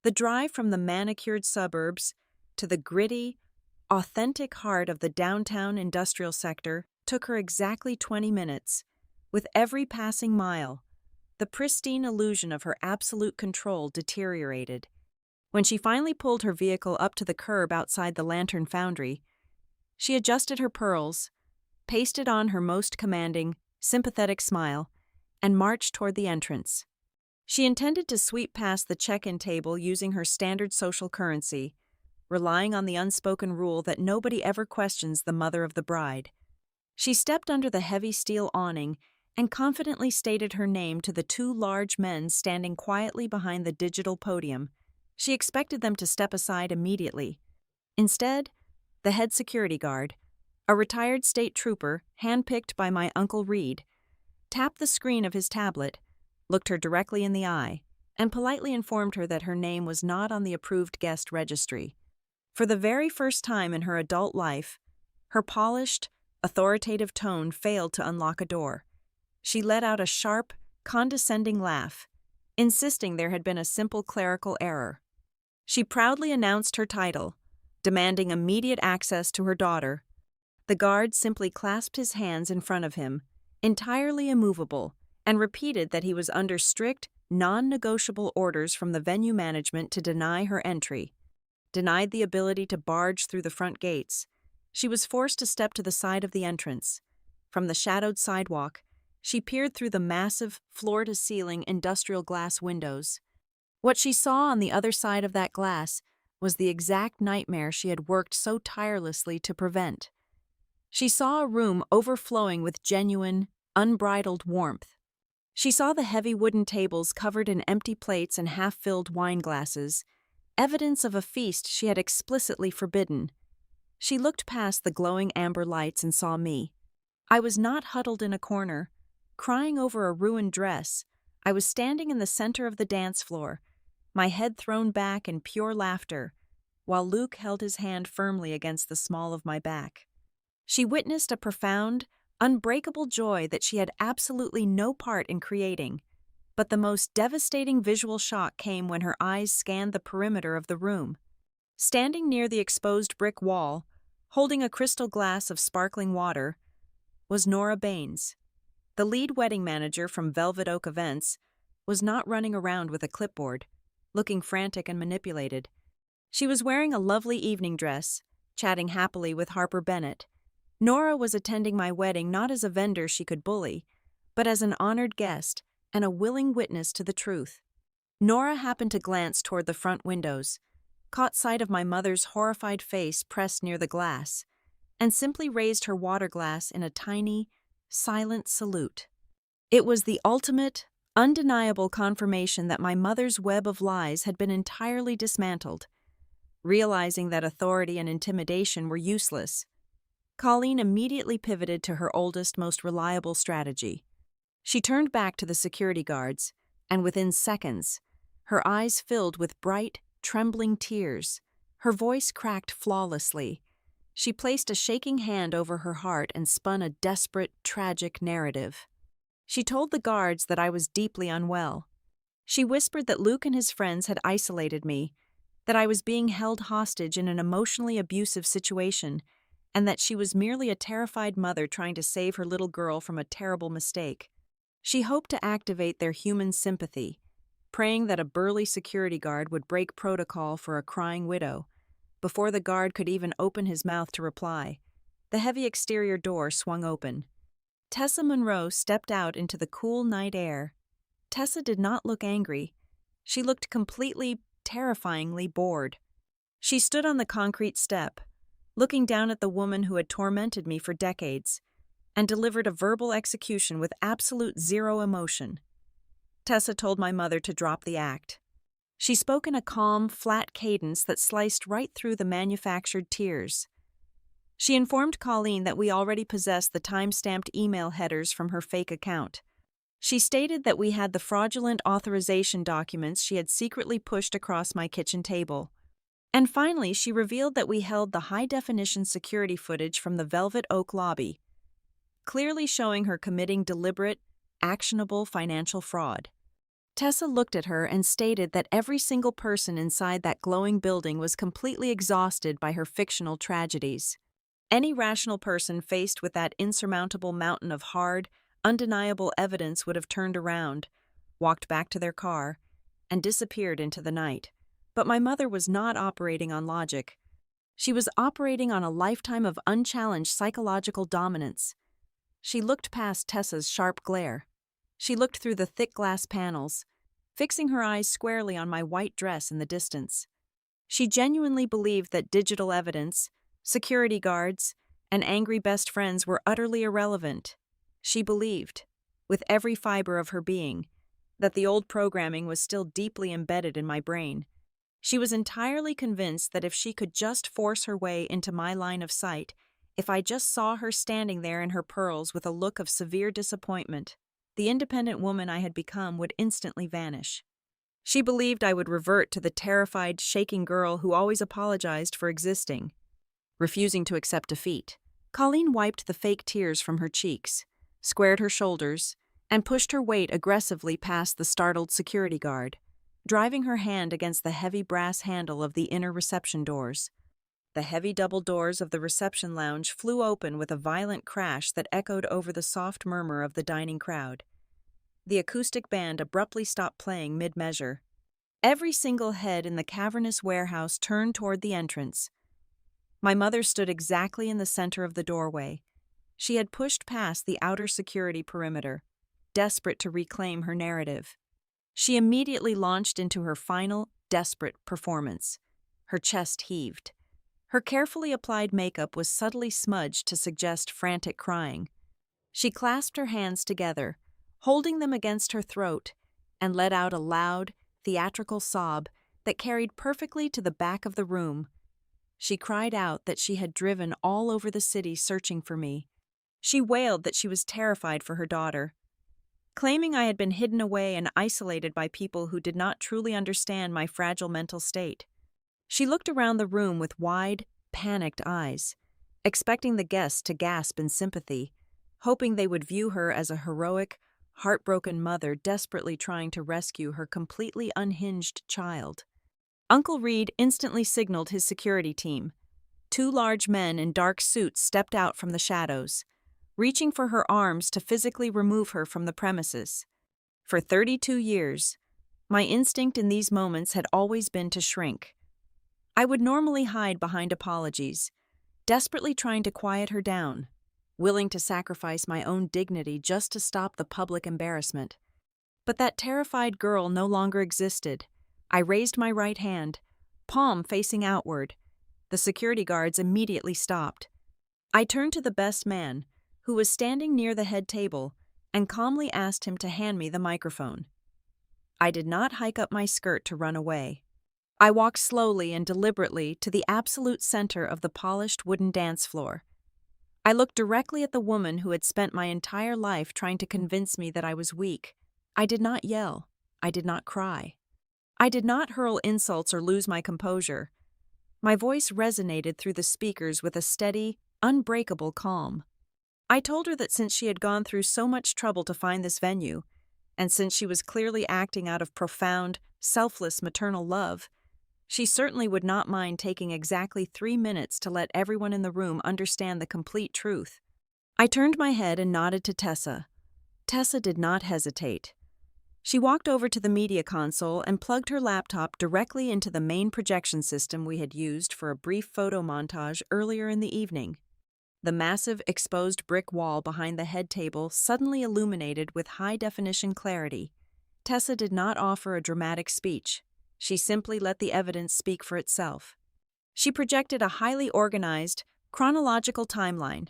The drive from the manicured suburbs to the gritty, authentic heart of the downtown industrial sector took her exactly 20 minutes. With every passing mile, the pristine illusion of her absolute control deteriorated. When she finally pulled her vehicle up to the curb outside the Lantern Foundry, she adjusted her pearls, pasted on her most commanding, sympathetic smile, and marched toward the entrance. She intended to sweep past the check-in table using her standard social currency, relying on the unspoken rule that nobody ever questions the mother of the bride. She stepped under the heavy steel awning and confidently stated her name to the 2 large men standing quietly behind the digital podium. She expected them to step aside immediately. Instead, the head security guard, a retired state trooper handpicked by my Uncle Reed, tapped the screen of his tablet, looked her directly in the eye, and politely informed her that her name was not on the approved guest registry. For the very first time in her adult life, her polished, authoritative tone failed to unlock a door. She let out a sharp, condescending laugh, insisting there had been a simple clerical error. She proudly announced her title, demanding immediate access to her daughter. The guard simply clasped his hands in front of him, entirely immovable, and repeated that he was under strict, non-negotiable orders from the venue management to deny her entry. Denied the ability to barge through the front gates, she was forced to step to the side of the entrance. From the shadowed sidewalk, She peered through the massive, floor-to-ceiling industrial glass windows. What she saw on the other side of that glass was the exact nightmare she had worked so tirelessly to prevent. She saw a room overflowing with genuine, unbridled warmth. She saw the heavy wooden tables covered in empty plates and half-filled wine glasses, evidence of a feast she had explicitly forbidden. She looked past the glowing amber lights and saw me. I was not huddled in a corner, crying over a ruined dress. I was standing in the center of the dance floor, my head thrown back in pure laughter, while Luke held his hand firmly against the small of my back. She witnessed a profound, unbreakable joy that she had absolutely no part in creating, but the most devastating visual shock came when her eyes scanned the perimeter of the room. Standing near the exposed brick wall, holding a crystal glass of sparkling water, was Nora Baines. The lead wedding manager from Velvet Oak Events was not running around with a clipboard, looking frantic and manipulated. She was wearing a lovely evening dress, chatting happily with Harper Bennett. Nora was attending my wedding not as a vendor she could bully, but as an honored guest and a willing witness to the truth. Nora happened to glance toward the front windows, caught sight of my mother's horrified face pressed near the glass, and simply raised her water glass in a tiny, silent salute. It was the ultimate, undeniable confirmation that my mother's web of lies had been entirely dismantled. Realizing that authority and intimidation were useless, Colleen immediately pivoted to her oldest, most reliable strategy. She turned back to the security guards, and within seconds, her eyes filled with bright, trembling tears, her voice cracked flawlessly. She placed a shaking hand over her heart and spun a desperate, tragic narrative. She told the guards that I was deeply unwell. She whispered that Luke and his friends had isolated me, that I was being held hostage in an emotionally abusive situation, and that she was merely a terrified mother trying to save her little girl from a terrible mistake. She hoped to activate their human sympathy, praying that a burly security guard would break protocol for a crying widow. Before the guard could even open his mouth to reply, the heavy exterior door swung open. Tessa Monroe stepped out into the cool night air. Tessa did not look angry. She looked completely, terrifyingly bored. She stood on the concrete step, looking down at the woman who had tormented me for decades, and delivered a verbal execution with absolute zero emotion. Tessa told my mother to drop the act. She spoke in a calm, flat cadence that sliced right through the manufactured tears. She informed Colleen that we already possessed the time-stamped email headers from her fake account. She stated that we had the fraudulent authorization documents she had secretly pushed across my kitchen table. And finally, she revealed that we held the high-definition security footage from the Velvet Oak lobby, clearly showing her committing deliberate, actionable financial fraud. Tessa looked at her and stated that every single person inside that glowing building was completely exhausted by her fictional tragedies. Any rational person faced with that insurmountable mountain of hard, undeniable evidence would have turned around, walked back to their car, and disappeared into the night. But my mother was not operating on logic. She was operating on a lifetime of unchallenged psychological dominance. She looked past Tessa's sharp glare. She looked through the thick glass panels, fixing her eyes squarely on my white dress in the distance. She genuinely believed that digital evidence, security guards, and angry best friends were utterly irrelevant. She believed, with every fiber of her being, that the old programming was still deeply embedded in my brain. She was entirely convinced that if she could just force her way into my line of sight, if I just saw her standing there in her pearls with a look of severe disappointment, the independent woman I had become would instantly vanish. She believed I would revert to the terrified, shaking girl who always apologized for existing. Refusing to accept defeat, Colleen wiped the fake tears from her cheeks, squared her shoulders, and pushed her weight aggressively past the startled security guard, driving her hand against the heavy brass handle of the inner reception doors. The heavy double doors of the reception lounge flew open with a violent crash that echoed over the soft murmur of the dining crowd. The acoustic band abruptly stopped playing mid-measure. Every single head in the cavernous warehouse turned toward the entrance. My mother stood exactly in the center of the doorway. She had pushed past the outer security perimeter, desperate to reclaim her narrative. She immediately launched into her final, desperate performance. Her chest heaved. Her carefully applied makeup was subtly smudged to suggest frantic crying. She clasped her hands together, holding them against her throat, and let out a loud, theatrical sob that carried perfectly to the back of the room. She cried out that she had driven all over the city searching for me. She wailed that she was terrified for her daughter, claiming I had been hidden away and isolated by people who did not truly understand my fragile mental state. She looked around the room with wide, panicked eyes, expecting the guests to gasp in sympathy, hoping they would view her as a heroic, heartbroken mother desperately trying to rescue her completely unhinged child. Uncle Reed instantly signaled his security team. 2 large men in dark suits stepped out from the shadows, reaching for her arms to physically remove her from the premises. For 32 years, my instinct in these moments had always been to shrink. I would normally hide behind apologies, desperately trying to quiet her down, willing to sacrifice my own dignity just to stop the public embarrassment. But that terrified girl no longer existed. I raised my right hand, palm facing outward. The security guards immediately stopped. I turned to the best man, who was standing near the head table, and calmly asked him to hand me the microphone. I did not hike up my skirt to run away. I walked slowly and deliberately to the absolute center of the polished wooden dance floor. I looked directly at the woman who had spent my entire life trying to convince me that I was weak. I did not yell. I did not cry. I did not hurl insults or lose my composure. My voice resonated through the speakers with a steady, unbreakable calm. I told her that since she had gone through so much trouble to find this venue, and since she was clearly acting out of profound, selfless maternal love, she certainly would not mind taking exactly 3 minutes to let everyone in the room understand the complete truth. I turned my head and nodded to Tessa. Tessa did not hesitate. She walked over to the media console and plugged her laptop directly into the main projection system we had used for a brief photo montage earlier in the evening. The massive exposed brick wall behind the head table suddenly illuminated with high-definition clarity. Tessa did not offer a dramatic speech. She simply let the evidence speak for itself. She projected a highly organized, chronological timeline.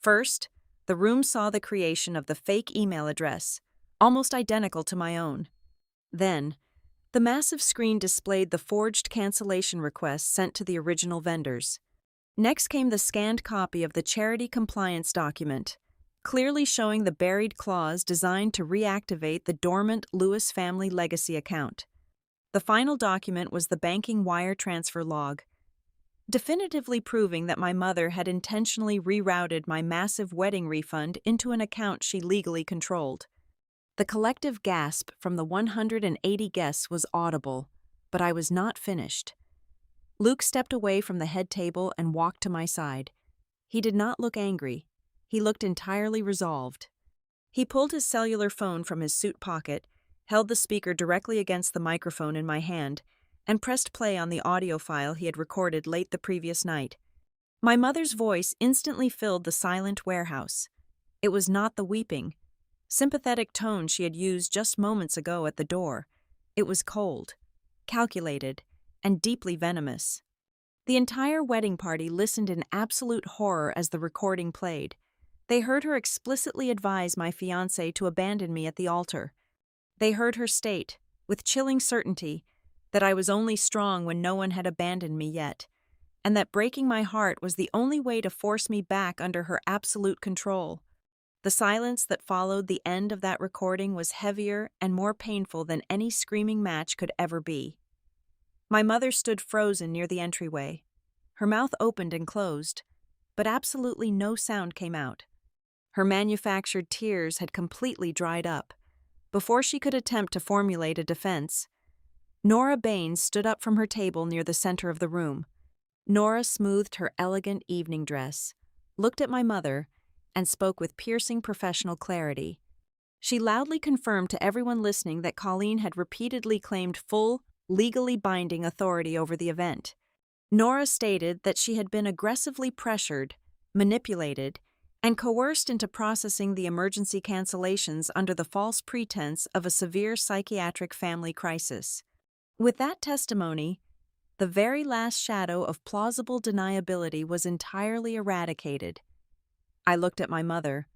First, the room saw the creation of the fake email address, almost identical to my own. Then, the massive screen displayed the forged cancellation requests sent to the original vendors. Next came the scanned copy of the charity compliance document, clearly showing the buried clause designed to reactivate the dormant Lewis family legacy account. The final document was the banking wire transfer log, definitively proving that my mother had intentionally rerouted my massive wedding refund into an account she legally controlled. The collective gasp from the 180 guests was audible, but I was not finished. Luke stepped away from the head table and walked to my side. He did not look angry. He looked entirely resolved. He pulled his cellular phone from his suit pocket, held the speaker directly against the microphone in my hand, and pressed play on the audio file he had recorded late the previous night. My mother's voice instantly filled the silent warehouse. It was not the weeping, sympathetic tone she had used just moments ago at the door. It was cold, calculated, and deeply venomous. The entire wedding party listened in absolute horror as the recording played. They heard her explicitly advise my fiancé to abandon me at the altar. They heard her state, with chilling certainty, that I was only strong when no one had abandoned me yet, and that breaking my heart was the only way to force me back under her absolute control. The silence that followed the end of that recording was heavier and more painful than any screaming match could ever be. My mother stood frozen near the entryway. Her mouth opened and closed, but absolutely no sound came out. Her manufactured tears had completely dried up. Before she could attempt to formulate a defense, Nora Baines stood up from her table near the center of the room. Nora smoothed her elegant evening dress, looked at my mother, and spoke with piercing professional clarity. She loudly confirmed to everyone listening that Colleen had repeatedly claimed full, legally binding authority over the event. Nora stated that she had been aggressively pressured, manipulated, and coerced into processing the emergency cancellations under the false pretense of a severe psychiatric family crisis. With that testimony, the very last shadow of plausible deniability was entirely eradicated. I looked at my mother,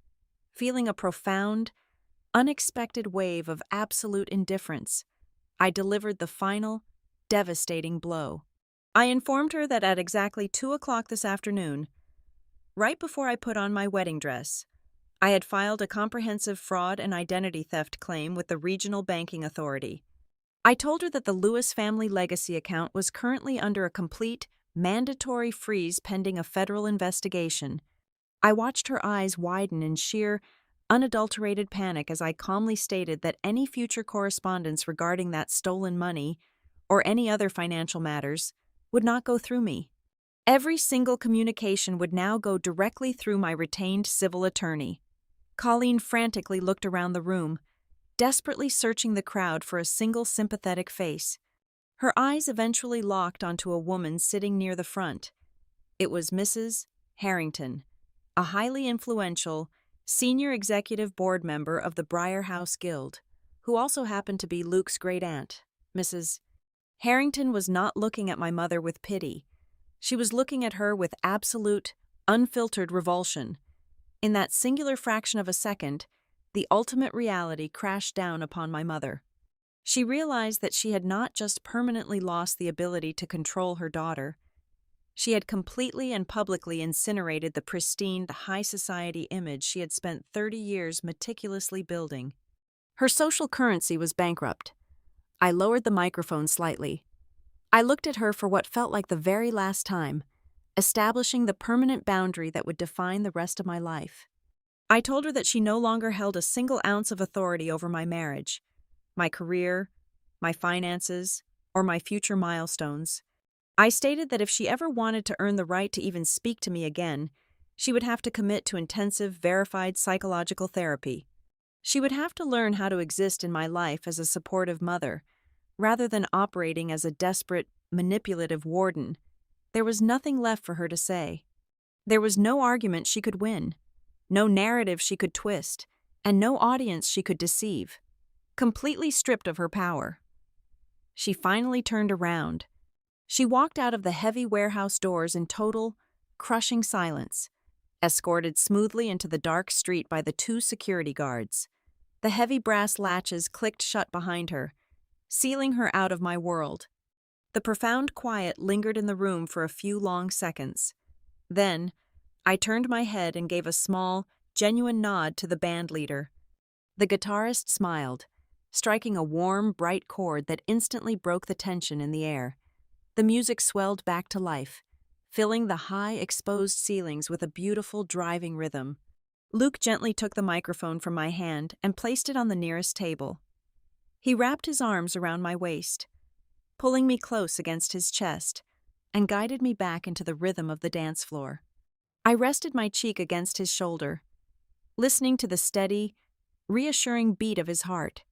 feeling a profound, unexpected wave of absolute indifference. I delivered the final, devastating blow. I informed her that at exactly 2 o'clock this afternoon, right before I put on my wedding dress, I had filed a comprehensive fraud and identity theft claim with the Regional Banking Authority. I told her that the Lewis family legacy account was currently under a complete, mandatory freeze pending a federal investigation. I watched her eyes widen in sheer, unadulterated panic as I calmly stated that any future correspondence regarding that stolen money, or any other financial matters, would not go through me. Every single communication would now go directly through my retained civil attorney. Colleen frantically looked around the room, desperately searching the crowd for a single sympathetic face. Her eyes eventually locked onto a woman sitting near the front. It was Mrs. Harrington, a highly influential, senior executive board member of the Briar House Guild, who also happened to be Luke's great-aunt. Mrs. Harrington was not looking at my mother with pity. She was looking at her with absolute, unfiltered revulsion. In that singular fraction of a second, the ultimate reality crashed down upon my mother. She realized that she had not just permanently lost the ability to control her daughter. She had completely and publicly incinerated the pristine, high society image she had spent 30 years meticulously building. Her social currency was bankrupt. I lowered the microphone slightly. I looked at her for what felt like the very last time, establishing the permanent boundary that would define the rest of my life. I told her that she no longer held a single ounce of authority over my marriage, my career, my finances, or my future milestones. I stated that if she ever wanted to earn the right to even speak to me again, she would have to commit to intensive, verified psychological therapy. She would have to learn how to exist in my life as a supportive mother, rather than operating as a desperate, manipulative warden. There was nothing left for her to say. There was no argument she could win, no narrative she could twist, and no audience she could deceive. Completely stripped of her power. She finally turned around. She walked out of the heavy warehouse doors in total, crushing silence, escorted smoothly into the dark street by the 2 security guards. The heavy brass latches clicked shut behind her, sealing her out of my world. The profound quiet lingered in the room for a few long seconds. Then, I turned my head and gave a small, genuine nod to the band leader. The guitarist smiled, striking a warm, bright chord that instantly broke the tension in the air. The music swelled back to life, filling the high, exposed ceilings with a beautiful, driving rhythm. Luke gently took the microphone from my hand and placed it on the nearest table. He wrapped his arms around my waist, pulling me close against his chest, and guided me back into the rhythm of the dance floor. I rested my cheek against his shoulder, listening to the steady, reassuring beat of his heart.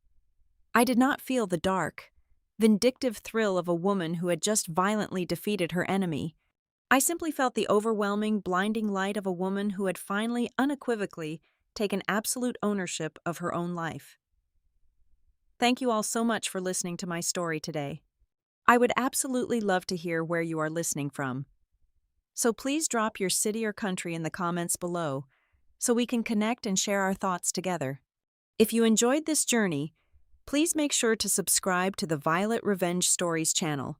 I did not feel the dark, vindictive thrill of a woman who had just violently defeated her enemy. I simply felt the overwhelming, blinding light of a woman who had finally, unequivocally, taken absolute ownership of her own life. Thank you all so much for listening to my story today. I would absolutely love to hear where you are listening from. So please drop your city or country in the comments below, so we can connect and share our thoughts together. If you enjoyed this journey, please make sure to subscribe to the Violet Revenge Stories channel.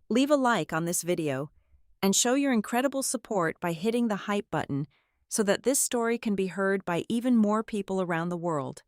Leave a like on this video, and show your incredible support by hitting the hype button so that this story can be heard by even more people around the world.